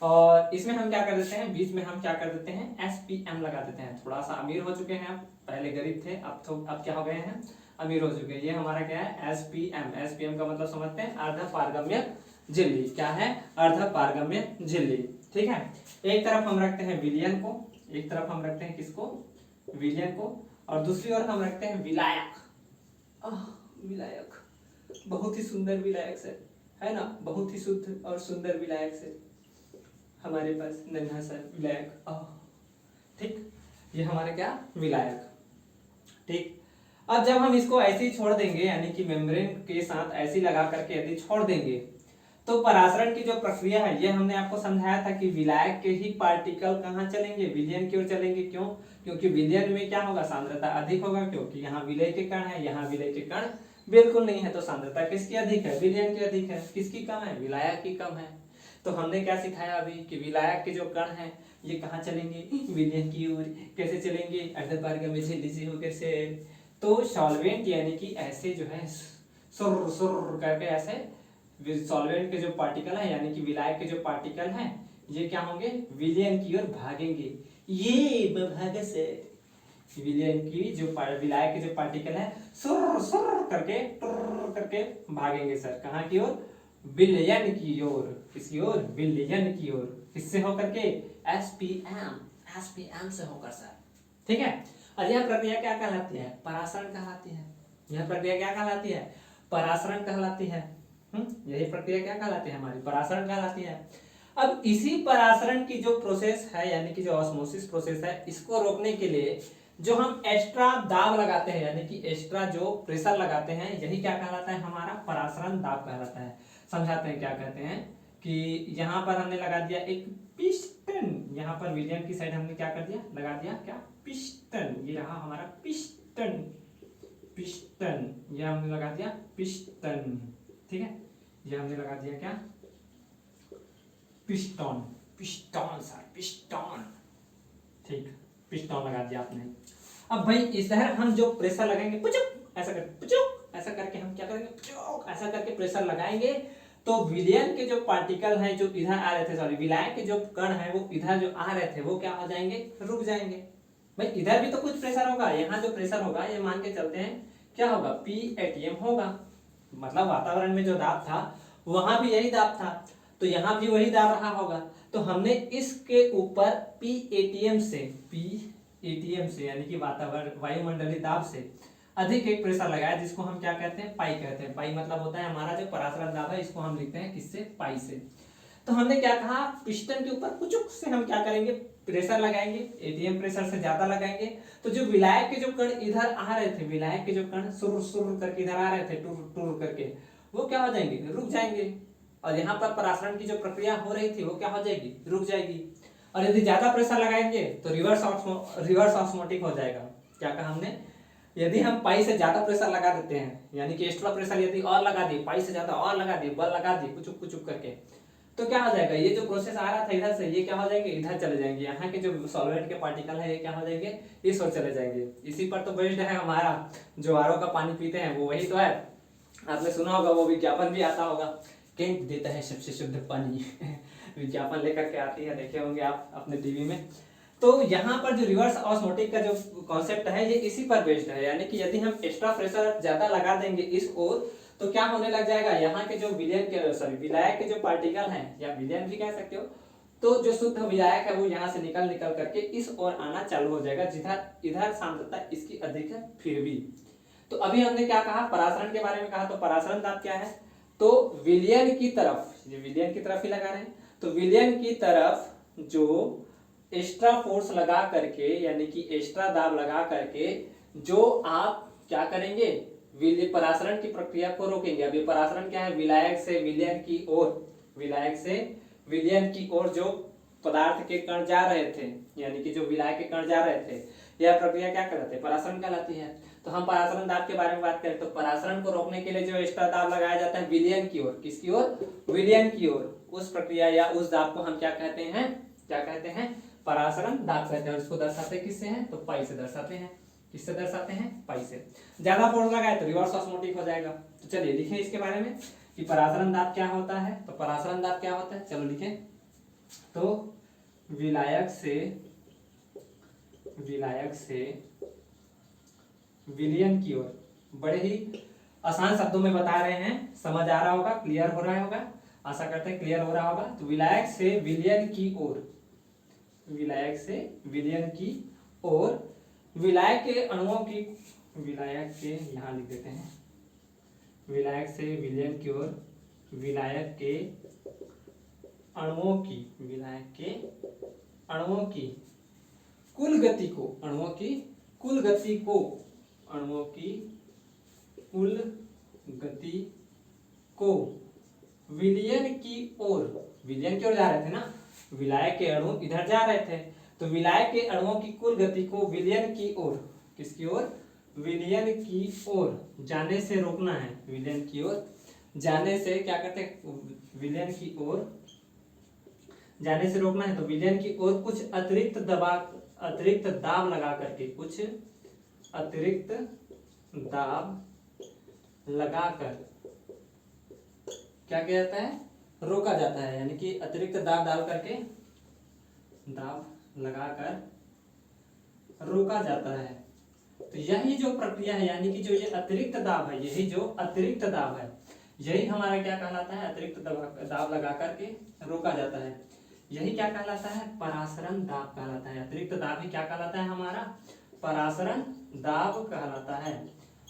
और इसमें हम क्या कर देते हैं, बीच में हम क्या कर देते हैं, एसपीएम लगा देते हैं। थोड़ा सा अमीर हो चुके हैं, पहले गरीब थे, अब क्या हो गए हैं, अमीर हो चुके हैं। ये हमारा क्या है, एसपीएम। एसपीएम का मतलब समझते हैं, अर्धपारगम्य झिल्ली। क्या है, अर्धपारगम्य झिल्ली, ठीक है। एक तरफ हम रखते हैं विलयन को, एक तरफ हम रखते हैं किसको, विलयन को, और दूसरी ओर हम रखते हैं विलायक। विलायक बहुत ही सुंदर विलायक से, है ना, बहुत ही शुद्ध और सुंदर विलायक से हमारे पास नन्हा सा विलायक, ठीक, ये हमारे क्या, विलायक, ठीक। अब जब हम इसको ऐसे ही छोड़ देंगे, यानी कि मेम्ब्रेन के साथ ऐसे लगा करके यदि छोड़ देंगे, तो परासरण की जो प्रक्रिया है, ये हमने आपको समझाया था कि विलायक के ही पार्टिकल कहाँ चलेंगे, विलयन की ओर चलेंगे। क्यों, क्योंकि विलयन में क्या होगा, सांद्रता अधिक होगा, क्योंकि यहाँ विलय के कण है, यहाँ विलय के कण बिल्कुल नहीं है, तो सांद्रता किसकी अधिक है, विलयन की अधिक है। किसकी कम है, विलायक की कम है। तो हमने क्या सिखाया अभी कि विलायक के जो कण है ये कहाँ चलेंगे, विलयन की ओर। कैसे चलेंगे, अर्धपारगम्य झिल्ली से होकर से। तो सॉल्वेंट यानी कि ऐसे जो है सुर सुर करके ऐसे सॉल्वेंट के जो पार्टिकल है, यानी कि विलायक के जो पार्टिकल हैं, ये क्या होंगे, विलयन की ओर भागेंगे। ये भागे से विलयन की जो विलायक के जो पार्टिकल है सुर सुर करके भागेंगे सर, कहाँ की ओर, विलयन की ओर। किसकी ओर, विलयन की ओर। किससे होकर के, एसपीएम, एसपीएम से होकर सर, ठीक है। और यह प्रक्रिया क्या कहलाती है, परासरण कहलाती है। यह प्रक्रिया क्या कहलाती है, परासरण कहलाती है। यही प्रक्रिया क्या कहलाती है, हमारी परासरण कहलाती है। अब इसी परासरण की जो प्रोसेस है, यानी कि जो ऑस्मोसिस प्रोसेस है, इसको रोकने के लिए जो हम एक्स्ट्रा दाब लगाते हैं, यानी कि एक्स्ट्रा जो प्रेशर लगाते हैं, यही क्या कहलाता है, हमारा परासरण दाब कहलाता है। समझाते हैं क्या कहते हैं, कि यहाँ पर हमने लगा दिया एक पिस्टन, यहाँ पर विलयन की साइड हमने क्या कर दिया, लगा दिया क्या, पिस्टन। ये रहा हमारा पिस्टन, पिस्टन, ये हमने लगा दिया पिस्टन, ठीक है। ये हमने लगा दिया क्या, पिस्टन, पिस्टन सर, पिस्टन, ठीक, पिस्टन लगा दिया आपने। अब भाई इधर हम जो प्रेशर लगाएंगे, पुचुक ऐसा करके, पुचुक ऐसा करके हम क्या करेंगे, पुचुक ऐसा करके प्रेशर लगाएंगे, तो विलयन के जो पार्टिकल हैं जो इधर आ रहे थे, सॉरी विलायक के जो कण हैं वो इधर जो आ रहे थे, वो क्या हो जाएंगे, रुक जाएंगे। भाई इधर भी तो कुछ प्रेशर होगा, यहाँ जो प्रेशर होगा ये मान के चलते हैं क्या होगा, पी होगा, मतलब वातावरण में जो दाब था वहां भी यही दाब था, तो यहाँ भी वही दाब रहा होगा। तो हमने इसके ऊपर पी से यानी कि वातावरण वायुमंडलीय दाब से अधिक एक प्रेशर लगाया, जिसको हम क्या कहते हैं, पाई कहते हैं। पाई मतलब होता है हमारा जो परासरण दाब है, इसको हम लिखते हैं किससे, पाई से। तो हमने क्या कहा, पिस्टन के ऊपर पुचुक से हम क्या करेंगे, प्रेशर लगाएंगे, एटीएम प्रेशर से ज्यादा लगाएंगे। तो जो विलायक के जो कण इधर आ रहे थे, विलायक के जो कण सुर सुर करके इधर आ रहे थे, टूर टूर करके, वो क्या हो जाएंगे, रुक जाएंगे। और यहाँ पर परासरण की जो प्रक्रिया हो रही थी वो क्या हो जाएगी, रुक जाएगी। और यदि ज्यादा प्रेशर लगाएंगे तो रिवर्स ऑस्मोटिक हो जाएगा। क्या कहा हमने, यदि हम पाई से ज्यादा प्रेशर लगा देते हैं, यानी कि एक्स्ट्रा प्रेशर यदि और लगा दिए, पाई से ज्यादा और लगा दिए, बल लगा दिए कुचुक कुचुक करके, तो क्या हो जाएगा, ये जो प्रोसेस आ रहा था इधर से, ये क्या हो जाएंगे, इधर चले जाएंगे। यहाँ के जो सॉल्वेंट के पार्टिकल है ये क्या हो जाएंगे, इस ओर चले जाएंगे। इसी पर तो बेस्ड है हमारा जो आरओ का पानी पीते हैं, वो वही तो है। आपने सुना होगा, वो विज्ञापन भी आता होगा, कैंप देता है सबसे शुद्ध पानी विज्ञापन लेकर के आती है, देखे होंगे आप अपने टीवी में। तो यहाँ पर जो रिवर्स ऑस्मोटिक का जो कॉन्सेप्ट है ये इसी पर बेस्ड है, यानी कि यदि हम एक्स्ट्रा प्रेशर ज्यादा लगा देंगे इस ओर, तो क्या होने लग जाएगा, यहाँ के जो विलायक के जो पार्टिकल हैं, या विलयन भी कह सकते हो, तो जो शुद्ध विलायक है वो यहाँ से निकल करके इस ओर आना चालू हो जाएगा, जिधर इधर सांद्रता इसकी अधिक है फिर भी। तो अभी हमने क्या कहा, परासरण के बारे में कहा। तो परासरण दाब क्या है, तो विलयन की तरफ, ये विलयन की तरफ ही लगा रहे हैं, तो विलयन की तरफ जो एक्स्ट्रा फोर्स लगा करके, यानी कि एक्स्ट्रा दाब लगा करके जो आप क्या करेंगे, परासरण की प्रक्रिया को रोकेंगे। अभी परासरण क्या है, विलायक से विलयन की ओर, विलायक से विलयन की ओर जो पदार्थ के कण जा रहे थे, यानी कि जो विलायक के कण जा रहे थे, यह प्रक्रिया क्या कहलाती है, परासरण कहलाती है। तो हम परासरण दाब के बारे में बात करें, तो परासरण को रोकने के लिए जो एक्स्ट्रा दाब लगाया जाता है विलयन की ओर, किसकी ओर, विलयन की ओर, उस प्रक्रिया या उस दाब को हम क्या कहते हैं, क्या कहते हैं, परासरण दाब कहते हैं। और इसको दर्शाते किससे हैं, तो पाई से दर्शाते हैं। किससे दर्शाते हैं, पाई से। ज्यादा फोर्स लगाए तो रिवर्स ऑस्मोटिक हो जाएगा। तो चलिए लिखें इसके बारे में कि परासरण दाब क्या होता है। तो परासरण दाब क्या होता है, चलो लिखें। तो विलायक से विलयन की ओर, बड़े ही आसान शब्दों में बता रहे हैं, समझ आ रहा होगा, क्लियर हो रहा होगा, आशा करते हैं क्लियर हो रहा होगा। तो विलायक से विलयन की ओर, विलायक से विलयन की ओर, विलायक के अणुओं की, विलायक के यहां लिख देते हैं, विलायक से विलयन की ओर विलायक के अणुओं की, विलायक के अणुओं की कुल गति को, अणुओं की कुल गति को, अणुओं की कुल गति को विलयन की ओर, विलयन की ओर जा रहे थे ना, विलायक के अणु इधर जा रहे थे, तो विलायक के अणुओं की कुल गति को विलयन की ओर, किसकी ओर, विलयन की ओर जाने से रोकना है। विलयन की ओर जाने से क्या करते हैं, विलयन की ओर जाने से रोकना है। तो विलयन की ओर कुछ अतिरिक्त दाब लगा करके, कुछ अतिरिक्त दाब लगाकर क्या किया जाता है, रोका जाता है। यानी कि अतिरिक्त दाब डाल करके, दाब लगाकर रोका जाता है। तो यही जो प्रक्रिया है, यानी कि जो ये अतिरिक्त दाब है, यही जो अतिरिक्त दाब है, यही हमारा क्या कहलाता है, अतिरिक्त दाब लगा करके रोका जाता है। यही क्या कहलाता है, परासरण दाब कहलाता है। अतिरिक्त दाब ही क्या कहलाता है, हमारा परासरण दाब कहलाता है।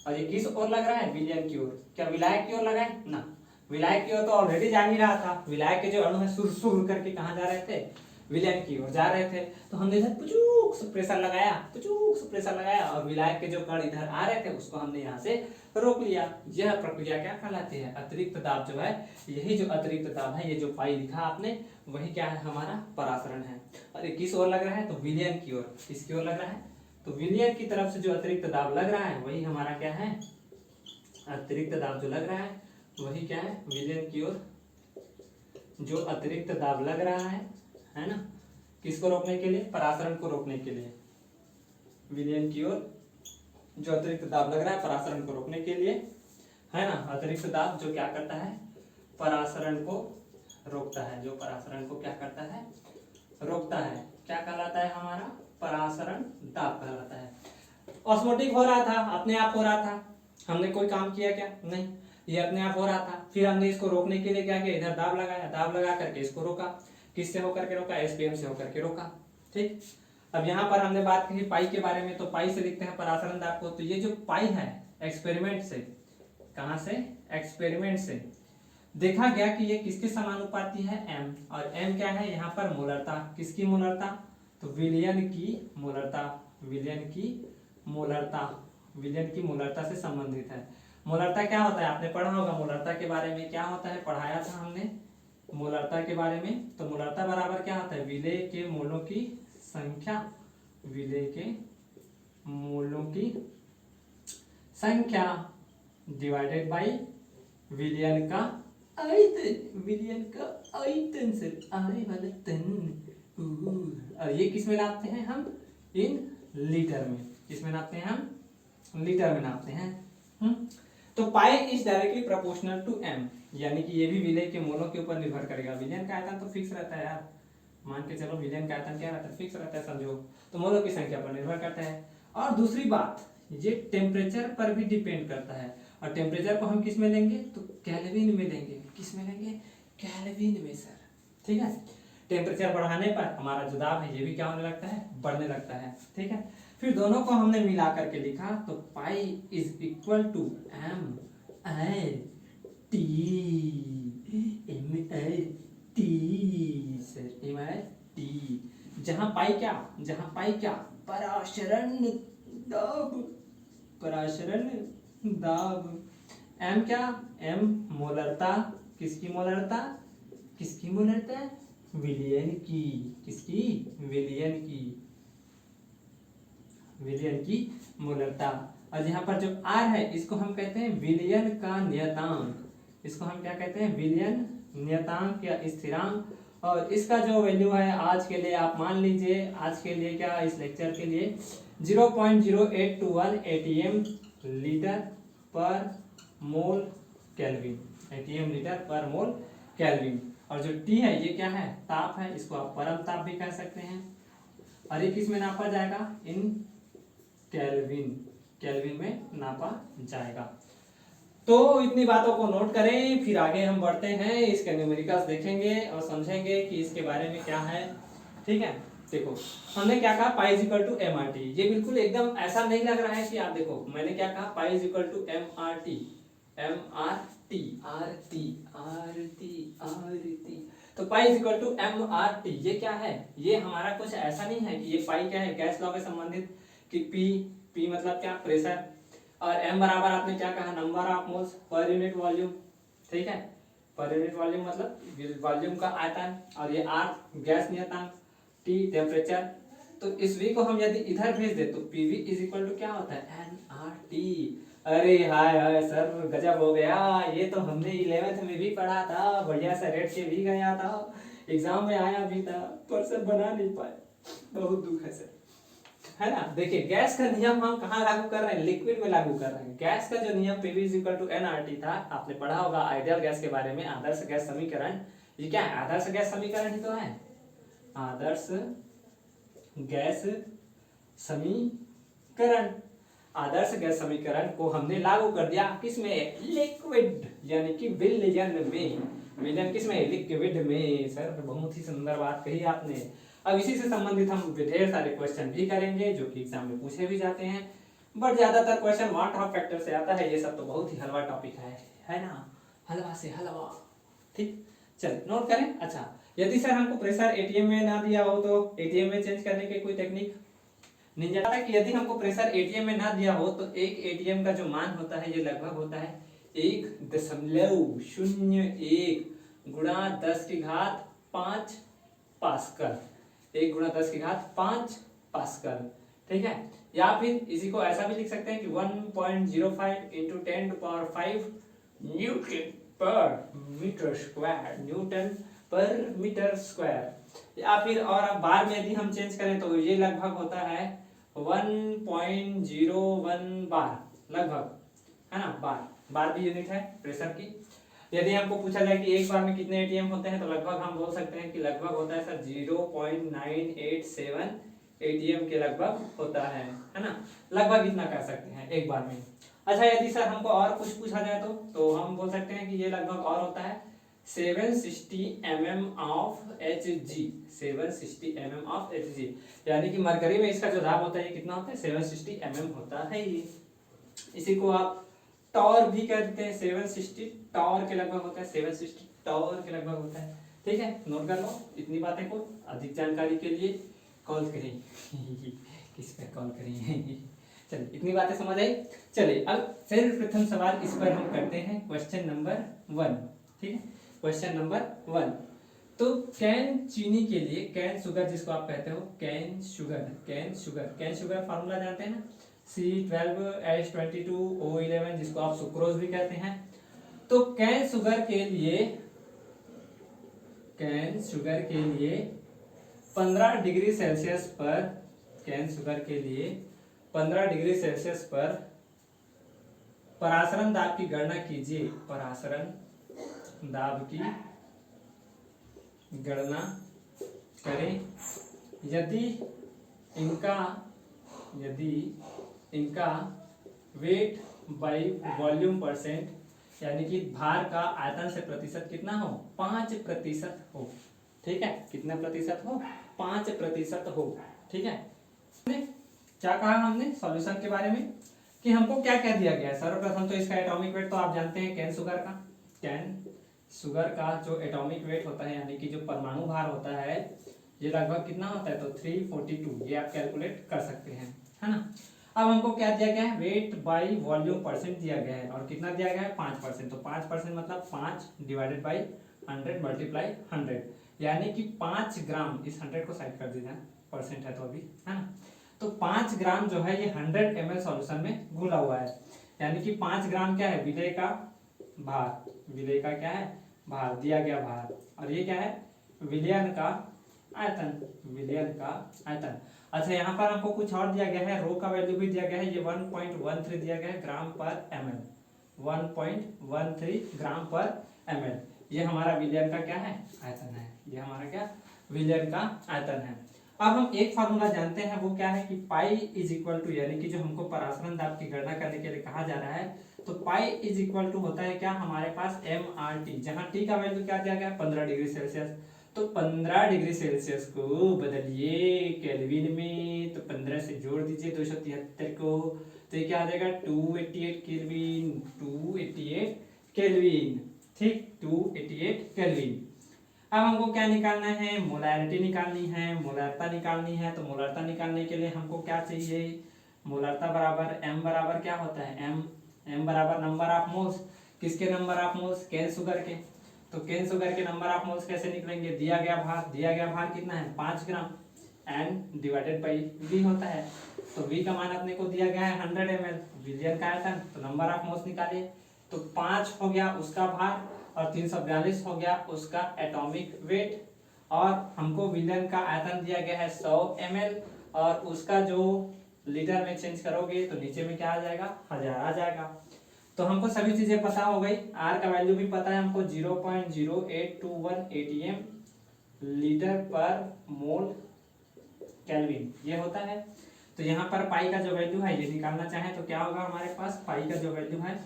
और ये किस ओर लग रहा है, विलयन की ओर। क्या विलायक की ओर लगा है ना, विलायक की ओर तो ऑलरेडी जा ही रहा था। विलायक के जो अणु है सुर सुर करके कहाँ जा रहे थे, विलयन की ओर जा रहे थे। तो हमने इधर पुचूक से प्रेशर लगाया, पुचूक से प्रेशर लगाया, और विलायक के जो कण इधर आ रहे थे उसको हमने यहाँ से रोक लिया। यह प्रक्रिया क्या कहलाती है, अतिरिक्त दाब जो है, यही जो अतिरिक्त दाब है, ये जो पाई लिखा आपने, वही क्या है, हमारा परासरण है। और ये किस ओर लग रहा है, तो विलयन की ओर। किसकी ओर लग रहा है, तो विलयन की तरफ से जो अतिरिक्त दाब लग रहा है वही हमारा क्या है, अतिरिक्त दाब जो लग रहा है वही क्या है, विलयन की ओर जो अतिरिक्त दाब लग रहा है ना, किसको रोकने के लिए, परासरण को रोकने के लिए। विलयन की ओर जो अतिरिक्त दाब लग रहा है परासरण को रोकने के लिए, है ना। अतिरिक्त दाब जो क्या करता है, परासरण को रोकता है, जो परासरण को क्या करता है, रोकता है। क्या कहलाता है, हमारा परासरण दाब कहलाता है। ऑस्मोटिक हो रहा था, अपने आप हो रहा था, हमने कोई काम किया क्या, नहीं, ये अपने आप हो रहा था। फिर हमने इसको रोकने के लिए क्या किया, इधर दाब लगाया, दाब लगा करके इसको रोका। किससे होकर के रोका, एसपीएम से होकर के रोका। ठीक, अब यहाँ पर हमने बात की पाई के बारे में, तो पाई से लिखते हैं पराशरण दाब को। तो ये जो पाई है एक्सपेरिमेंट से, कहाँ से, एक्सपेरिमेंट से देखा गया कि ये किसके समानुपाती है, m, और m क्या है यहाँ पर मोलरता, किसकी मोलरता, तो विलयन की मोलरता, विलयन की मोलरता, विलयन की मोलरता से संबंधित है। मोलरता क्या होता है, आपने पढ़ा होगा मोलरता के बारे में, क्या होता है, पढ़ाया था हमने मोलरता के बारे में। तो मोलरता बराबर क्या होता है, विलेय के मोलों की संख्या, विलेय के मोलों की संख्या डिवाइडेड बाय विलयन का आयतन, विलयन का आयतन से आने वाला तन। और ये किस में नापते हैं हम, इन लीटर में, किसमें नापते हैं हम, लीटर में नापते हैं। तो pi is directly proportional to m, यानी कि ये भी विलय के मोलों के ऊपर निर्भर करेगा। विलयन का आयतन तो फिक्स रहता है यार, मान के चलो विलयन का आयतन क्या रहता है, फिक्स रहता है समझो, तो मोलों की संख्या पर निर्भर करता है। और दूसरी बात, ये टेम्परेचर पर भी डिपेंड करता है, और टेम्परेचर को हम किस में लेंगे, तो केल्विन में लेंगे, किस में लेंगे, केल्विन में सर, ठीक है। टेम्परेचर बढ़ाने पर हमारा जो दाब है ये भी क्या होने लगता है, बढ़ने लगता है, ठीक है। फिर दोनों को हमने मिला करके लिखा, तो pi is equal to m i t, m i t sir, m i t, जहां पाई क्या, जहां पाई क्या, पराशरण दाब, पराशरण दाब, m क्या, m मोलरता, किसकी मोलरता, किसकी मोलरता, विलयन की, किसकी, विलयन की, विलयन की मोलरता। और यहाँ पर जो r है इसको हम कहते हैं विलयन का नियतांक, इसको हम क्या कहते हैं, विलयन नियतांक या स्थिरांक। और इसका जो वैल्यू है आज के लिए आप मान लीजिए, आज के लिए क्या, इस लेक्चर के लिए 0.0821 atm लीटर पर मोल केल्विन, atm लीटर पर मोल केल्विन। और जो T है ये क्या है, ताप है, इसको आप परम ताप भी कह सकते हैं। और ये किस में नापा जाएगा, इन केल्विन, केल्विन में नापा जाएगा। तो इतनी बातों को नोट करें, फिर आगे हम बढ़ते हैं, इसके न्यूमेरिकल्स देखेंगे और समझेंगे कि इसके बारे में क्या है, ठीक है। देखो हमने क्या कहा, pi is equal to M R T, ये बिल्कुल एकदम ऐसा नहीं लग रहा है कि आप देखो मैंने क्या कहा, pi is equal to M R T, M R T, R T, R T, R T, तो pi is equal to M R T. ये क्या है, ये हमारा कुछ ऐसा नहीं है कि ये पाई क्या है, गैस लॉ के संबंधित, कि पी मतलब क्या, प्रेशर, और m बराबर आपने क्या कहा, number of moles per unit volume, ठीक है, पर यूनिट वॉल्यूम मतलब वॉल्यूम का आयतन, और ये r गैस नियतांक, t टेम्परेचर। तो इस v को हम यदि इधर भेज दे तो pv इज इक्वल टू क्या होता है, nRT। अरे हाय हाय सर गजब हो गया, ये तो हमने 11th में भी पढ़ा था, बढ़िया सा रेट से भी गया था, एग्जाम में आया भी था, पर सर बना नहीं पाए, बहुत दुख है सर, है ना। देखिए गैस का नियम हम कहाँ लागू कर रहे हैं, लिक्विड में लागू कर रहे हैं। गैस का जो नियम Pv is equal to nRT था, आपने पढ़ा होगा आइडियल गैस के बारे में, आदर्श गैस समीकरण। ये क्या है, आदर्श गैस समीकरण ही तो है, आदर्श गैस समीकरण। आदर्श गैस समीकरण को हमने लागू कर दिया किसमें, लिक्विड, यानी कि विलयन में, विलयन किसमें, लिक्विड में। सर बहुत ही सुंदर बात कही आपने। अब इसी से संबंधित हम ढेर सारे क्वेश्चन भी करेंगे जो कि एग्जाम में पूछे भी जाते हैं, बट ज्यादातर क्वेश्चन व्हाट ऑफ फैक्टर से आता है। ये सब तो बहुत ही हलवा टॉपिक है ना, हलवा से हलवा, ठीक। चल नोट करें। अच्छा, यदि सर हमको प्रेशर एटीएम में ना दिया हो तो एटीएम में चेंज करने की कोई टेक्निक नहीं जाता है कि यदि हमको प्रेशर एटीएम में ना दिया हो तो एक एटीएम का जो मान होता है ये लगभग होता है 1.01 गुणा 10 की घात 5 पास्कल, 1 गुणा 10 की घात 5 पास्कल, ठीक है। या फिर इसी को ऐसा भी लिख सकते हैं कि 1.05 इंटू 10⁵ न्यूटन पर मीटर स्क्वायर, न्यूटन पर मीटर स्क्वायर। या फिर और अब बार में यदि हम चेंज करें तो ये लगभग होता है 1.01 बार, लगभग, है ना। बार भी यूनिट है प्रेशर की। यदि हमको पूछा जाए कि एक बार में कितने एटीएम होते हैं तो लगभग हम बोल सकते हैं कि लगभग होता है सर 0.987 एटीएम के लगभग होता है ना, लगभग इतना कह सकते हैं एक बार में। अच्छा, यदि सर हमको और कुछ पूछा जाए तो हम बोल सकते हैं कि ये लगभग और होता है 760 mm of Hg, 760 mm of Hg, यानी कि मरकरी में इसका जो दाब होता है ये कितना होता है 760 mm होता है ये। इसी को आप टॉर भी कहते हैं, 760 टॉर के लगभग होता है, 760 टॉर के लगभग होता है। ठीक है, नोट कर लो इतनी बातें को। अधिक जानकारी के लिए कॉल करें किस पर कॉल करें चलिए इतनी बातें समझ आई। चलिए अब सर्वप्रथम सवाल इस पर हम करते हैं क्वेश्चन नंबर 1। ठीक है, क्वेश्चन नंबर 1। तो कैन चीनी के लिए, कैन शुगर जिसको आप कहते हो, cane sugar, cane sugar, cane sugar formula जानते हैं ना, C12H22O11 जिसको आप सुक्रोज भी कहते हैं। तो कैन शुगर के लिए, कैन शुगर के लिए 15 डिग्री सेल्सियस पर, कैन शुगर के लिए 15 डिग्री सेल्सियस पर परासरण दाब की गणना कीजिए, परासरण दाब की गणना करें यदि इनका वेट बाई वॉल्यूम परसेंट, यानी कि भार का आयतन से प्रतिशत कितना हो, 5% हो। ठीक है, कितना प्रतिशत हो, 5% हो। ठीक है, क्या कहा हमने सॉल्यूशन के बारे में कि हमको क्या क्या दिया गया है। सर्वप्रथम तो इसका एटॉमिक वेट तो आप जानते हैं, कैन शुगर का, कैन शुगर का जो एटॉमिक वेट होता है यानी कि जो परमाणु भार होता है ये लगभग कितना होता है, तो 342, ये आप कैलकुलेट कर सकते हैं, है ना। अब हमको क्या दिया गया है, वेट बाई वॉल्यूम परसेंट दिया गया है, और कितना दिया गया है 5%। तो 5% मतलब 5 डिवाइडेड बाई 100 मल्टीप्लाई 100, यानी कि 5 ग्राम, इस 100 को साइड कर दीजिए, परसेंट है तो अभी, है ना। तो 5 ग्राम जो है ये 100 ml सॉल्यूशन में घुला हुआ है, यानी कि 5 ग्राम क्या है, विलेय का भार, विलेय का क्या है भार, दिया गया भार, और ये क्या है विलयन का आयतन, विलयन का आयतन। अच्छा, यहाँ पर हमको कुछ और दिया गया है, रो का वैल्यू भी दिया गया है, ये 1.13 दिया गया है ग्राम पर ml, 1.13 ग्राम पर ml, ये हमारा विलयन का क्या है आयतन है, ये हमारा क्या विलयन का आयतन है। अब हम एक फार्मूला जानते हैं, वो क्या है कि पाई इज इक्वल टू, यानी कि जो हमको परासरण दाब की गणना करने के लिए कहा जा रहा है, तो पाई इज इक्वल टू होता है क्या हमारे पास MRT, जहाँ टी का वैल्यू क्या दिया गया 15 डिग्री सेल्सियस। तो 15 डिग्री सेल्सियस को बदलिए केल्विन में, तो 15 से जोड़ दीजिए 273 को, तो ये क्या आ जाएगा 288 केल्विन, 288 केल्विन। ठीक, 288 केल्विन। अब हमको क्या निकालना है, मोलैरिटी निकालनी है, मोलरता निकालनी है। तो मोलरता निकालने के लिए हमको क्या चाहिए, मोलरता बराबर m बराबर क्या होता है, m बराबर नंबर ऑफ मोल्स, किसके number of moles, cane sugar के। तो कैन शुगर के नंबर ऑफ मोल्स कैसे निकलेंगे, दिया गया भार कितना है 5 ग्राम, n डिवाइडेड बाई v होता है। तो v का मान अपने को दिया गया है 100 ml, विलयन का आयतन, तो नंबर ऑफ मोल्स निकालिए। तो 5 हो गया उसका भार, और 342 हो गया उसका एटॉमिक वेट, और हमको विलयन का आयतन दिया गया है 100 ml, और उसका जो लीटर में चेंज करोगे तो नीचे में क्या आ जाएगा 1000 आ जाएगा। तो हमको सभी चीजें पता हो गई, आर का वैल्यू भी पता है हमको 0.0821 atm लीटर पर मोल केल्विन ये होता है। तो यहाँ पर पाई का जो वैल्यू है ये निकालना चाहे तो क्या होगा हमारे पास, पाई का जो वैल्यू है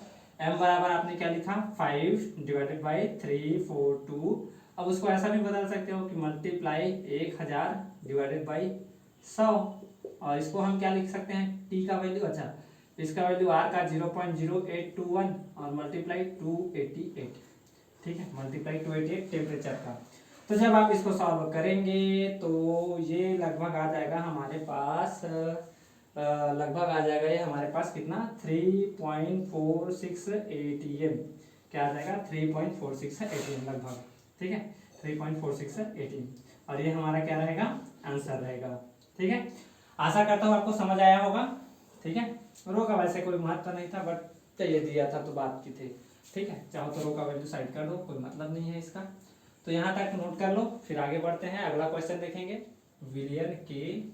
m बराबर आपने क्या लिखा 5 डिवाइडेड बाई 342। अब उसको ऐसा भी बदल सकते हो कि मल्टीप्लाई 1000 डिवाइडेड बाई 100, और इसको हम क्या लिख सकते हैं t का वैल्यू, अच्छा इसका वैल्यू r का 0.0821 और मल्टीप्लाई 288, ठीक है, मल्टीप्लाई 288 टेम्परेचर का। तो जब आप इसको सॉल्व करेंगे तो ये लगभग आ जाएगा हमारे पास, लगभग आ जाएगा ये हमारे पास कितना 3.46 atm, क्या आ जाएगा 3.46 atm लगभग, ठीक है 3.46 atm, और ये हमारा क्या रहेगा आंसर रहेगा। ठीक है, आशा करता हूँ आपको समझ आया होगा। ठीक है, रो का वैसे कोई महत्व नहीं था, बट चाहिए दिया था तो बात की थी। ठीक है, चाहो तो रो का वैल्यू साइड कर दो, कोई मतलब नहीं है इसका। तो यहाँ तक नोट कर लो, फिर आगे बढ़ते हैं, अगला क्वेश्चन देखेंगे। विलियन के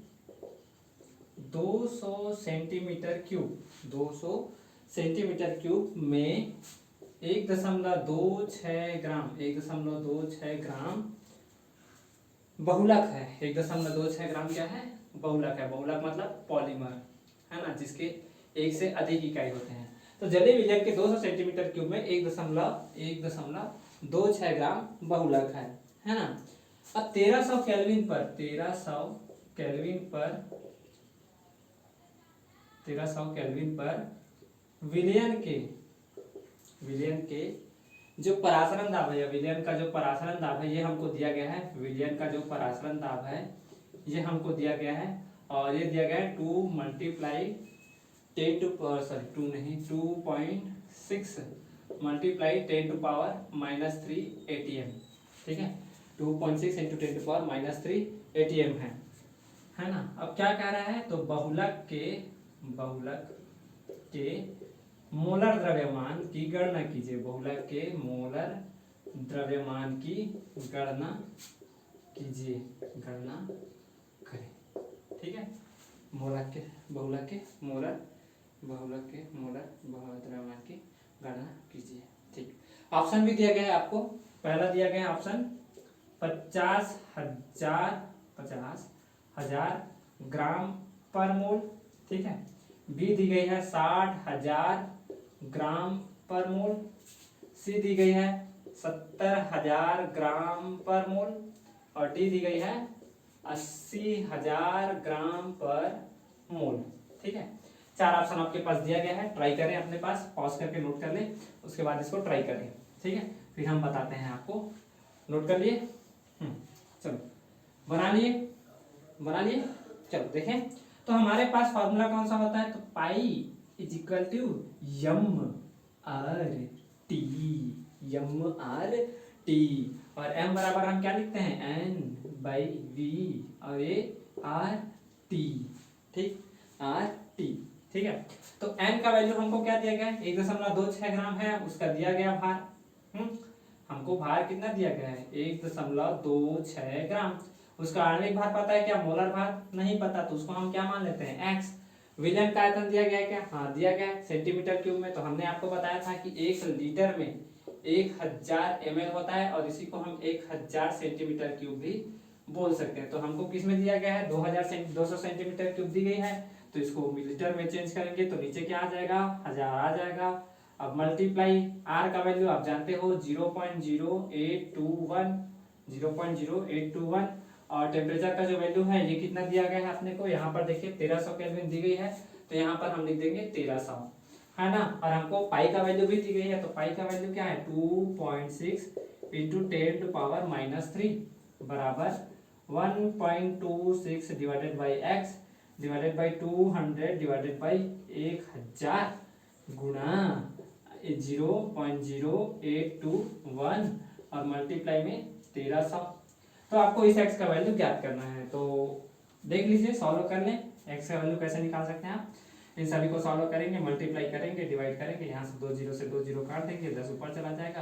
200 सेंटीमीटर क्यूब, 200 सेंटीमीटर क्यूब में 1.26 ग्राम, 1.26 ग्राम बहुलक है। 1.26 ग्राम क्या है, बहुलक है। बहुलक मतलब पॉलीमर है ना, जिसके एक से अधिक इकाई होते हैं। तो जलीय विलयन के 200 सेंटीमीटर क्यूब में 1.26 26 ग्राम बहुलक है ना। अब 1300 केल्विन पर 1300 केल्विन पर विलयन के जो परासरण दाब है, विलयन का जो परासरण दाब है ये हमको दिया गया है। विलयन का जो परासरण दाब है ये हमको दिया गया है, और ये दिया गया है 2 मल्टीप्लाई 10 टू पावर सॉरी 2 नहीं 2.6 मल्टीप्लाई 10 टू पावर -3 ATM। ठीक है, 2.6 इंटू 10 टू पावर -3 ATM है ना। अब क्या कह रहा है, तो बहुलक के मोलर द्रव्यमान की गणना कीजिए। बहुलक के मोलर द्रव्यमान की गणना कीजिए, गणना करें। ठीक है, बहुलक के मोलर द्रव्यमान की गणना कीजिए। ठीक, ऑप्शन भी दिया गया है आपको। पहला दिया गया है ऑप्शन 50,000 ग्राम पर मोल। ठीक है, बी दी गई है 60,000 ग्राम पर मोल, सी दी गई है 70,000 ग्राम पर मोल, और डी दी गई है 80,000 ग्राम पर मोल। ठीक है, 4 ऑप्शन आपके पास दिया गया है। ट्राई करें, अपने पास पॉज करके नोट कर लें, उसके बाद इसको ट्राई करें। ठीक है, फिर हम बताते हैं आपको। नोट कर लिए? चलो बना लिए। चलो देखें, तो हमारे पास फॉर्मूला कौन सा होता है, तो pi is equal to m/t, और m बराबर हम क्या लिखते हैं, n/v, और ये RT। ठीक, RT। ठीक है, तो n का वैल्यू हमको क्या दिया गया है, 1.26 ग्राम है, उसका दिया गया भार। हमको भार कितना दिया गया है, 1.26 ग्राम। उसका आणविक भार पता है क्या, मोलर भार नहीं पता, तो उसको हम क्या मान लेते हैं, x। विलयन का आयतन दिया गया है क्या, हाँ दिया गया है सेंटीमीटर क्यूब में। तो हमने आपको बताया था कि 1 लीटर में 1000 ml होता है, और इसी को हम 1000 सेंटीमीटर क्यूब भी बोल सकते हैं। तो हमको किस में दिया गया है, 200 सेंटीमीटर क्यूब दी गई है, तो इसको लीटर में चेंज करेंगे तो नीचे क्या आ जाएगा, 1000 आ जाएगा। अब मल्टीप्लाई आर का वैल्यू आप जानते हो 0.0821, और टेम्परेचर का जो वैल्यू है ये कितना दिया गया है अपने को, यहाँ पर देखिए 1300 केल्विन दी गई है, तो यहाँ पर हम लिख देंगे 1300, है ना। और हमको पाई का वैल्यू भी दी गई है, तो पाई का वैल्यू क्या है, 2.6 इंटू 10 टू पावर -3 बराबर 1.26 divided by x divided by 200 divided by 1000 गुणा 0.0821 और मल्टीप्लाई में 1300। तो आपको इस x का वैल्यू ज्ञात करना है, तो देख लीजिए, सॉल्व कर लें। x का वैल्यू कैसे निकाल सकते हैं आप, इन सभी को सॉल्व करेंगे, मल्टीप्लाई करेंगे, डिवाइड करेंगे, यहाँ से 2 जीरो से 2 जीरो काट देंगे, 10 ऊपर चला जाएगा,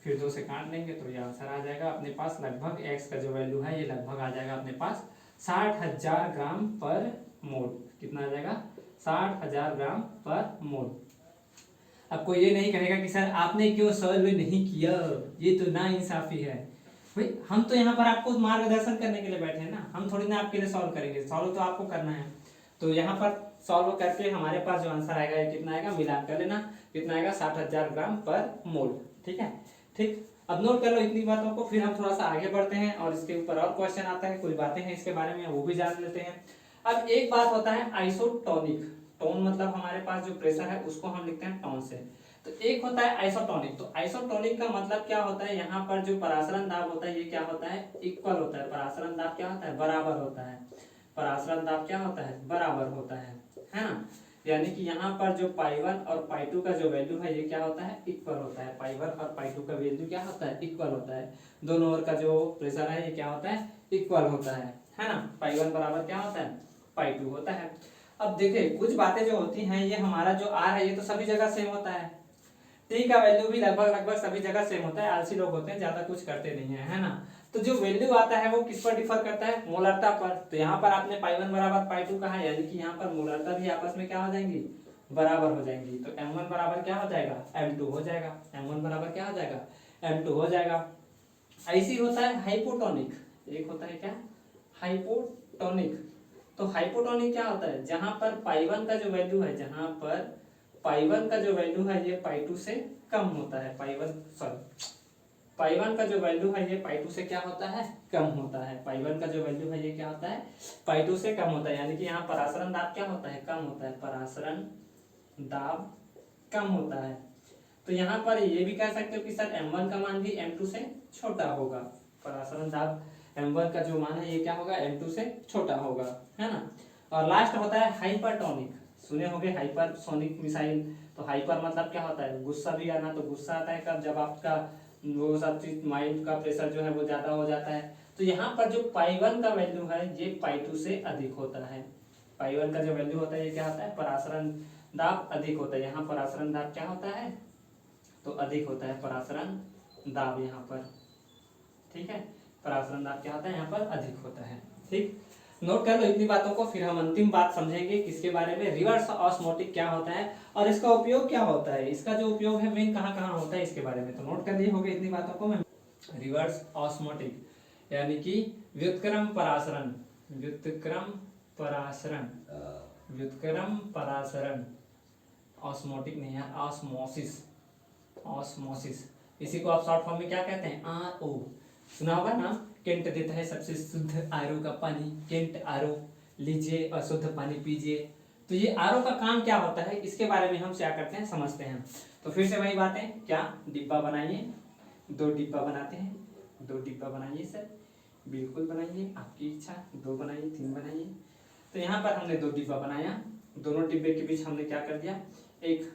फिर 2 से काट लेंगे, तो ये आंसर आ जाएगा अपने पास। लगभग x का जो वैल्यू है ये लगभग आ जाएगा अपने पास 60,000 ग्राम पर मोल। कितना आ जाएगा, 60,000 ग्राम पर मोल। अब कोई ये नहीं कहेगा कि सर आपने क्यों सॉल्व नहीं किया, ये तो नाइंसाफी है। भाई हम तो यहाँ पर आपको मार्गदर्शन करने के लिए बैठे हैं ना, हम थोड़ी ना आपके लिए सॉल्व करेंगे, सॉल्व तो आपको करना है। तो यहाँ पर सॉल्व करके हमारे पास जो आंसर आएगा ये कितना आएगा, मिलान कर लेना, कितना आएगा, 60,000 ग्राम पर मोल। ठीक है, ठीक, अब नोट कर लो इतनी बातों को, फिर हम थोड़ा सा आगे बढ़ते हैं और इसके ऊपर और क्वेश्चन आता है, कुछ बातें हैं इसके बारे में वो भी जान लेते हैं। अब एक बात होता है आइसोटोनिक, टोन मतलब हमारे पास जो प्रेशर है उसको हम लिखते हैं टोन से, तो एक होता है आइसोटोनिक। तो आइसोटोनिक का मतलब क्या होता है, यहाँ पर जो परासरण दाब होता है ये क्या होता है, इक्वल होता है। परासरण दाब क्या होता है, बराबर होता है। परासरण दाब क्या होता है, बराबर होता है ना। यानी कि यहाँ पर जो पाई 1 और पाई 2 का जो वैल्यू है ये क्या होता है, इक्वल होता है। पाई 1 और पाई 2 का वैल्यू क्या होता है, इक्वल होता है। दोनों ओर का जो प्रेशर है ये क्या होता है, इक्वल होता है ना। पाई 1 बराबर क्या होता है, पाई 2 होता है। अब देखिए कुछ बातें जो होती हैं, ये हमारा जो आर है ये तो सभी जगह सेम होता है, टी का वैल्यू भी लगभग सभी जगह सेम होता है। आलसी लोग होते हैं, ज्यादा कुछ करते नहीं है ना। तो जो वैल्यू आता है वो किस पर डिफर करता है, मोलरता पर। तो यहाँ पर आपने पाई 1 बराबर पाई 2 कहा, यानी कि यहाँ पर मोलरता भी आपस में क्या हो जाएंगी, बराबर हो जाएंगी। तो m1 बराबर क्या हो जाएगा, m2 हो जाएगा। m1 बराबर क्या हो जाएगा, m2 हो जाएगा। ऐसी होता है हाइपोटोनिक, एक होता है क्या, हाइपोटोनिक। तो हाइपोटोनिक क्या होता है, जहां पर पाई 1 का जो वैल्यू है, जहां पर पाई 1 का जो वैल्यू है ये पाई 2 से कम होता है। पाई 1 सॉरी पाई वन का जो वैल्यू है ये पाई टू से क्या होता है, कम होता है। पाई वन का जो वैल्यू है ये क्या होता है, पाई टू से कम होता है, यानी कि यहाँ परासरण दाब क्या होता है, कम होता है, परासरण दाब कम होता है। तो यहाँ पर ये भी कह सकते हो कि सर M1 का मान भी M2 से छोटा होगा। परासरण दाब M1 का जो मान है ये क्या होगा, M2 से छोटा होगा, है ना। और लास्ट होता है हाइपरटोनिक। सुने होंगे हाइपरसोनिक मिसाइल। तो हाइपर मतलब क्या होता है, गुस्सा भी आना। तो गुस्सा आता है कब, जब आपका वो सब चीज माइंड का प्रेशर जो है वो ज्यादा हो जाता है। तो यहाँ पर जो पाई वन का वैल्यू है ये पाई टू से अधिक होता है। पाई वन का जो वैल्यू होता है ये क्या होता है, परासरण दाब अधिक होता है। यहाँ परासरण दाब क्या होता है, तो अधिक होता है परासरण दाब यहाँ पर, ठीक है। परासरण दाब क्या होता है, यहाँ पर अधिक होता है, ठीक। नोट कर लो इतनी बातों को, फिर हम अंतिम बात समझेंगे किसके बारे में, रिवर्स ऑस्मोटिक क्या होता है और इसका उपयोग क्या होता है, इसका जो उपयोग है मेन कहाँ कहाँ होता है इसके बारे में। तो नोट कर लिए होंगे इतनी बातों को। मैं रिवर्स ऑस्मोटिक यानी कि व्युत्क्रम परासरण, व्युत्क्रम परासरण, व्युत्क्रम परासरण, ऑस्मोटिक नहीं है, ऑस्मोसिस, ऑस्मोसिस। इसी को आप शॉर्ट फॉर्म में क्या कहते हैं, RO। सुना होगा ना, केंट देता है सबसे शुद्ध RO का पानी, केंट RO लीजिए और शुद्ध पानी पीजिए। तो ये RO का काम क्या होता है इसके बारे में हम क्या करते हैं, समझते हैं। तो फिर से वही बातें, क्या डिब्बा बनाइए, 2 डिब्बा बनाते हैं, 2 डिब्बा बनाइए सर, बिल्कुल बनाइए, आपकी इच्छा, 2 बनाइए, 3 बनाइए। तो यहाँ पर हमने 2 डिब्बा बनाया, दोनों डिब्बे के बीच हमने क्या कर दिया, एक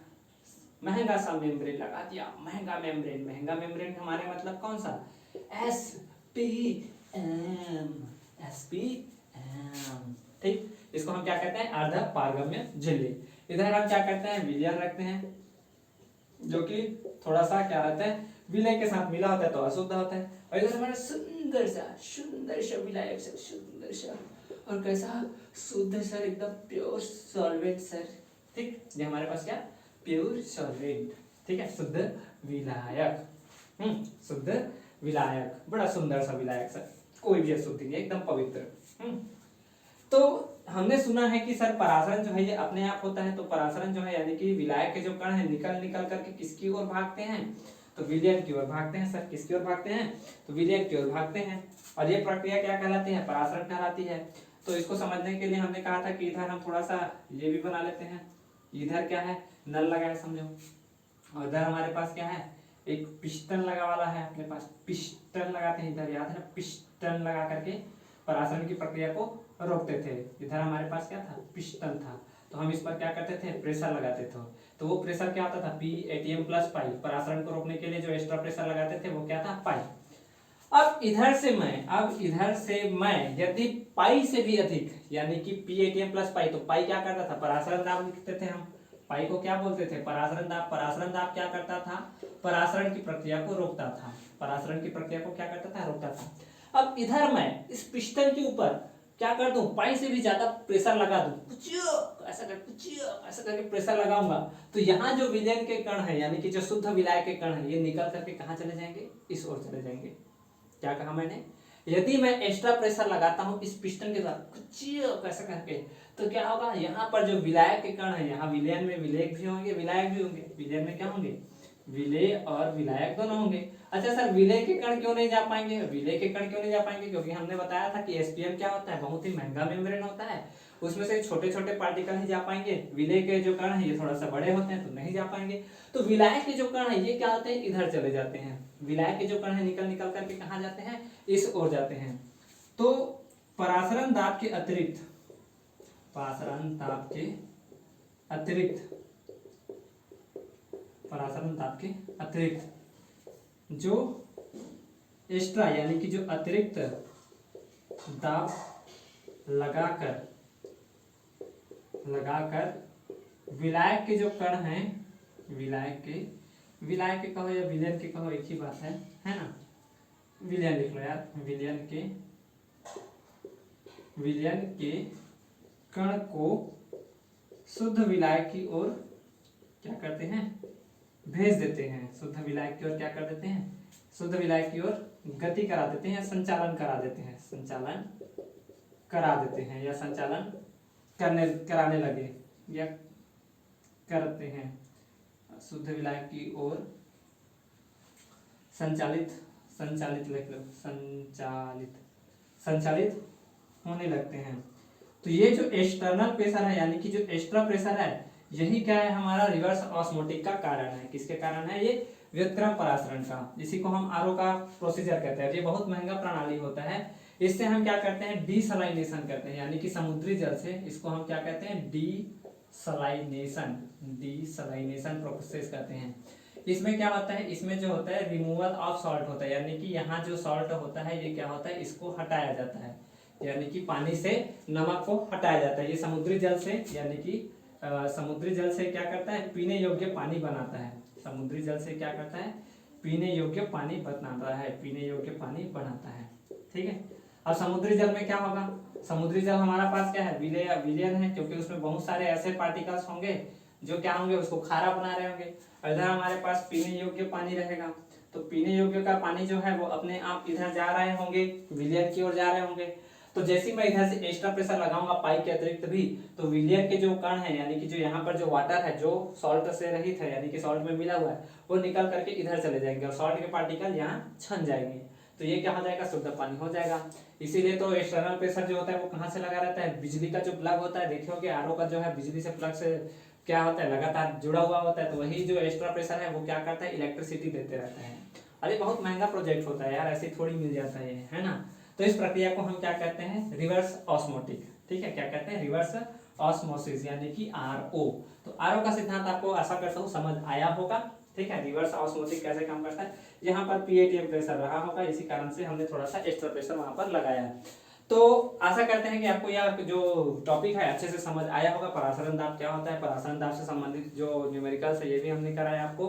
महंगा सा मेम्ब्रेन लगा दिया। महंगा मेम्ब्रेन, महंगा मेम्ब्रेन हमारे मतलब कौन सा, SPM, SPM, ठीक। इसको हम क्या कहते हैं, अर्ध पारगम्य झिल्ली। इधर हम क्या करते हैं, विलयन रखते हैं, जो कि थोड़ा सा क्या रहता है, विलय के साथ मिला होता है तो अशुद्ध होता है। और इधर हमारा सुंदर सा विलायक सर, सुंदर सा और कैसा शुद्ध सर, एकदम प्योर सॉल्वेंट सर, ठीक। ये हमारे पास क्या, प्योर सॉल्वेंट, ठीक है, शुद्ध विलायक, शुद्ध विलायक, बड़ा सुंदर सा विलायक सर, कोई भी अशुद्धि नहीं, एकदम पवित्र। तो हमने सुना है कि सर परासरण जो है ये अपने आप होता है। तो परासरण जो है यानी कि विलायक के जो कण है निकल निकल करके किसकी ओर भागते हैं, तो विलयन की ओर भागते हैं सर। किसकी ओर भागते हैं, तो विलयन की ओर भागते हैं। और ये प्रक्रिया क्या कहलाती है, परासरण कहलाती है। तो इसको समझने के लिए हमने कहा था कि इधर हम थोड़ा सा ये भी बना लेते हैं। इधर क्या है, नल लगा है समझो, और इधर हमारे पास क्या है, एक पिस्टन लगा वाला है अपने पास, पिस्टन लगाते हैं इधर, याद है ना, पिस्टन लगा करके परासरण की प्रक्रिया को रोकते थे। इधर हमारे पास क्या था, पिस्टन था। तो हम इस पर क्या करते थे, प्रेशर लगाते थे। तो वो प्रेशर क्या होता था, PATM प्लस पाई। परासरण को रोकने के लिए जो एक्स्ट्रा प्रेशर लगाते थे वो क्या था, पाई। अब इधर से मैं यदि पाई से भी अधिक यानी कि PATM प्लस पाई, तो पाई क्या करता था, परासरण दाब लिखते थे हम। पाई को क्या बोलते थे, परासरण दाब। परासरण दाब क्या करता था, परासरण की प्रक्रिया को रोकता था। परासरण की प्रक्रिया को क्या करता था, रोकता था। अब इधर मैं इस पिस्टन के ऊपर क्या कर दूं, पाई से भी ज्यादा प्रेशर लगा दूं, ऐसा करके प्रेशर लगाऊंगा। तो यहाँ जो विलयन के कण है यानी कि जो शुद्ध विलायक के कण है, ये निकल करके कहाँ चले जाएंगे, इस ओर चले जाएंगे। क्या कहा मैंने, यदि मैं एक्स्ट्रा प्रेशर लगाता हूं इस पिस्टन के साथ ऐसा करके, तो क्या होगा, यहाँ पर जो विलायक के कण है, यहाँ विलयन में विलेयक भी होंगे, विलायक भी होंगे। विलयन में क्या होंगे, विलेय और विलायक दोनों होंगे। अच्छा सर, विलेय के कण क्यों नहीं जा पाएंगे, विलेय के कण क्यों नहीं जा पाएंगे, क्योंकि हमने बताया था कि SPM क्या होता है, बहुत ही महंगा मेम्ब्रेन होता है, उसमें से छोटे छोटे पार्टिकल ही जा पाएंगे। विलेय के जो कण है ये थोड़ा सा बड़े होते हैं तो नहीं जा पाएंगे। तो विलायक के जो कण है ये क्या होते हैं, इधर चले जाते हैं। विलायक के जो कण है निकल निकल करके कहाँ जाते हैं, इस ओर जाते हैं। तो परासरण दाब के अतिरिक्त, परासरण दाब के अतिरिक्त, परासरण दाब के अतिरिक्त जो एक्स्ट्रा यानी कि जो अतिरिक्त दाब लगाकर विलायक के जो कण हैं, विलायक के कहो या विलयन के कहो एक ही बात है ना। विलयन लिख लो यार, विलयन के कण को शुद्ध विलायक की ओर क्या करते हैं, भेज देते हैं। शुद्ध विलायक की ओर क्या कर देते हैं, शुद्ध विलायक की ओर गति करा देते हैं, संचालन करा देते हैं, संचालन करा देते हैं या संचालन कराने लगे या करते हैं। शुद्ध विलायक की ओर संचालित संचालित लिख लो, संचालित होने लगते हैं। तो ये जो एक्सटर्नल प्रेशर है यानी कि जो एक्स्ट्रा प्रेशर है, यही क्या है हमारा रिवर्स ऑस्मोटिक का कारण है। किसके कारण है? ये व्युत्क्रम परासरण का, इसी को हम आरओ का प्रोसीजर कहते हैं। ये बहुत महंगा प्रणाली होता है। इससे हम क्या करते हैं? डीसलाइनेशन करते हैं, यानी कि समुद्री जल से, इसको हम क्या कहते हैं? डीसलाइनेशन प्रोसेस करते हैं। इसमें क्या होता है? इसमें जो होता है रिमूवल ऑफ सॉल्ट होता है, यानी कि यहाँ जो सॉल्ट होता है ये क्या होता है? इसको हटाया जाता है, यानी कि पानी से नमक को हटाया जाता है। ये समुद्री जल से, यानी कि समुद्री जल से क्या करता है? पीने योग्य पानी बनाता है। समुद्री जल से क्या करता है? पीने योग्य पानी बनाता है, पीने योग्य पानी बनाता है। ठीक है। अब समुद्री जल में क्या होगा? समुद्री जल हमारा पास क्या है? विलयन है, क्योंकि उसमें बहुत सारे ऐसे पार्टिकल्स होंगे जो क्या होंगे? उसको खारा बना रहे होंगे। इधर हमारे पास पीने योग्य पानी रहेगा, तो पीने योग्य का पानी जो है वो अपने आप इधर जा रहे होंगे, विलयन की ओर जा रहे होंगे। तो जैसे मैं इधर से एक्स्ट्रा प्रेशर लगाऊंगा पाइप के अतिरिक्त भी, तो विलियन के जो कण है, यानी कि जो यहाँ पर जो वाटर है जो सॉल्ट से रहित है, यानी कि सॉल्ट में मिला हुआ है, वो निकल करके इधर चले जाएंगे और सॉल्ट के पार्टिकल यहाँ छन जाएंगे। तो ये क्या हो जाएगा? शुद्ध पानी हो जाएगा। इसीलिए तो एक्सटर्नल प्रेशर जो होता है वो कहाँ से लगा रहता है? बिजली का जो प्लग होता है, देखियोगे आरओ का जो है बिजली से प्लग से क्या होता है? लगातार जुड़ा हुआ होता है। तो वही जो एक्स्ट्रा प्रेशर है वो क्या करता है? इलेक्ट्रिसिटी देते रहता है। अरे बहुत महंगा प्रोजेक्ट होता है यार, ऐसे थोड़ी मिल जाता है ना। तो इस प्रक्रिया को हम क्या कहते हैं? Reverse osmotic. ठीक है, क्या कहते हैं? रिवर्स ऑस्मोसिस, यानी कि आरओ। तो आरओ का सिद्धांत आपको आशा करता हूँ समझ आया होगा। ठीक है, रिवर्स ऑस्मोटिक कैसे काम करता है? यहाँ पर पीएटीएम प्रेशर रहा होगा, इसी कारण से हमने थोड़ा सा एक्स्ट्रा प्रेशर वहां पर लगाया है। तो आशा करते हैं कि आपको यह जो टॉपिक है अच्छे से समझ आया होगा। परासरण दाब क्या होता है, परासरण दाब से संबंधित जो न्यूमेरिकल्स है ये भी हमने कराया आपको।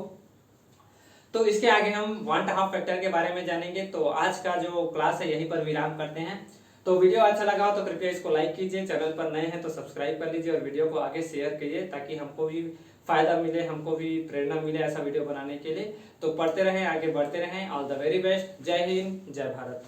तो इसके आगे हम 1.5 फैक्टर के बारे में जानेंगे। तो आज का जो क्लास है यहीं पर विराम करते हैं। तो वीडियो अच्छा लगा हो तो कृपया इसको लाइक कीजिए, चैनल पर नए हैं तो सब्सक्राइब कर लीजिए और वीडियो को आगे शेयर कीजिए, ताकि हमको भी फायदा मिले, हमको भी प्रेरणा मिले ऐसा वीडियो बनाने के लिए। तो पढ़ते रहें, आगे बढ़ते रहें। All the very best. जय हिंद, जय भारत।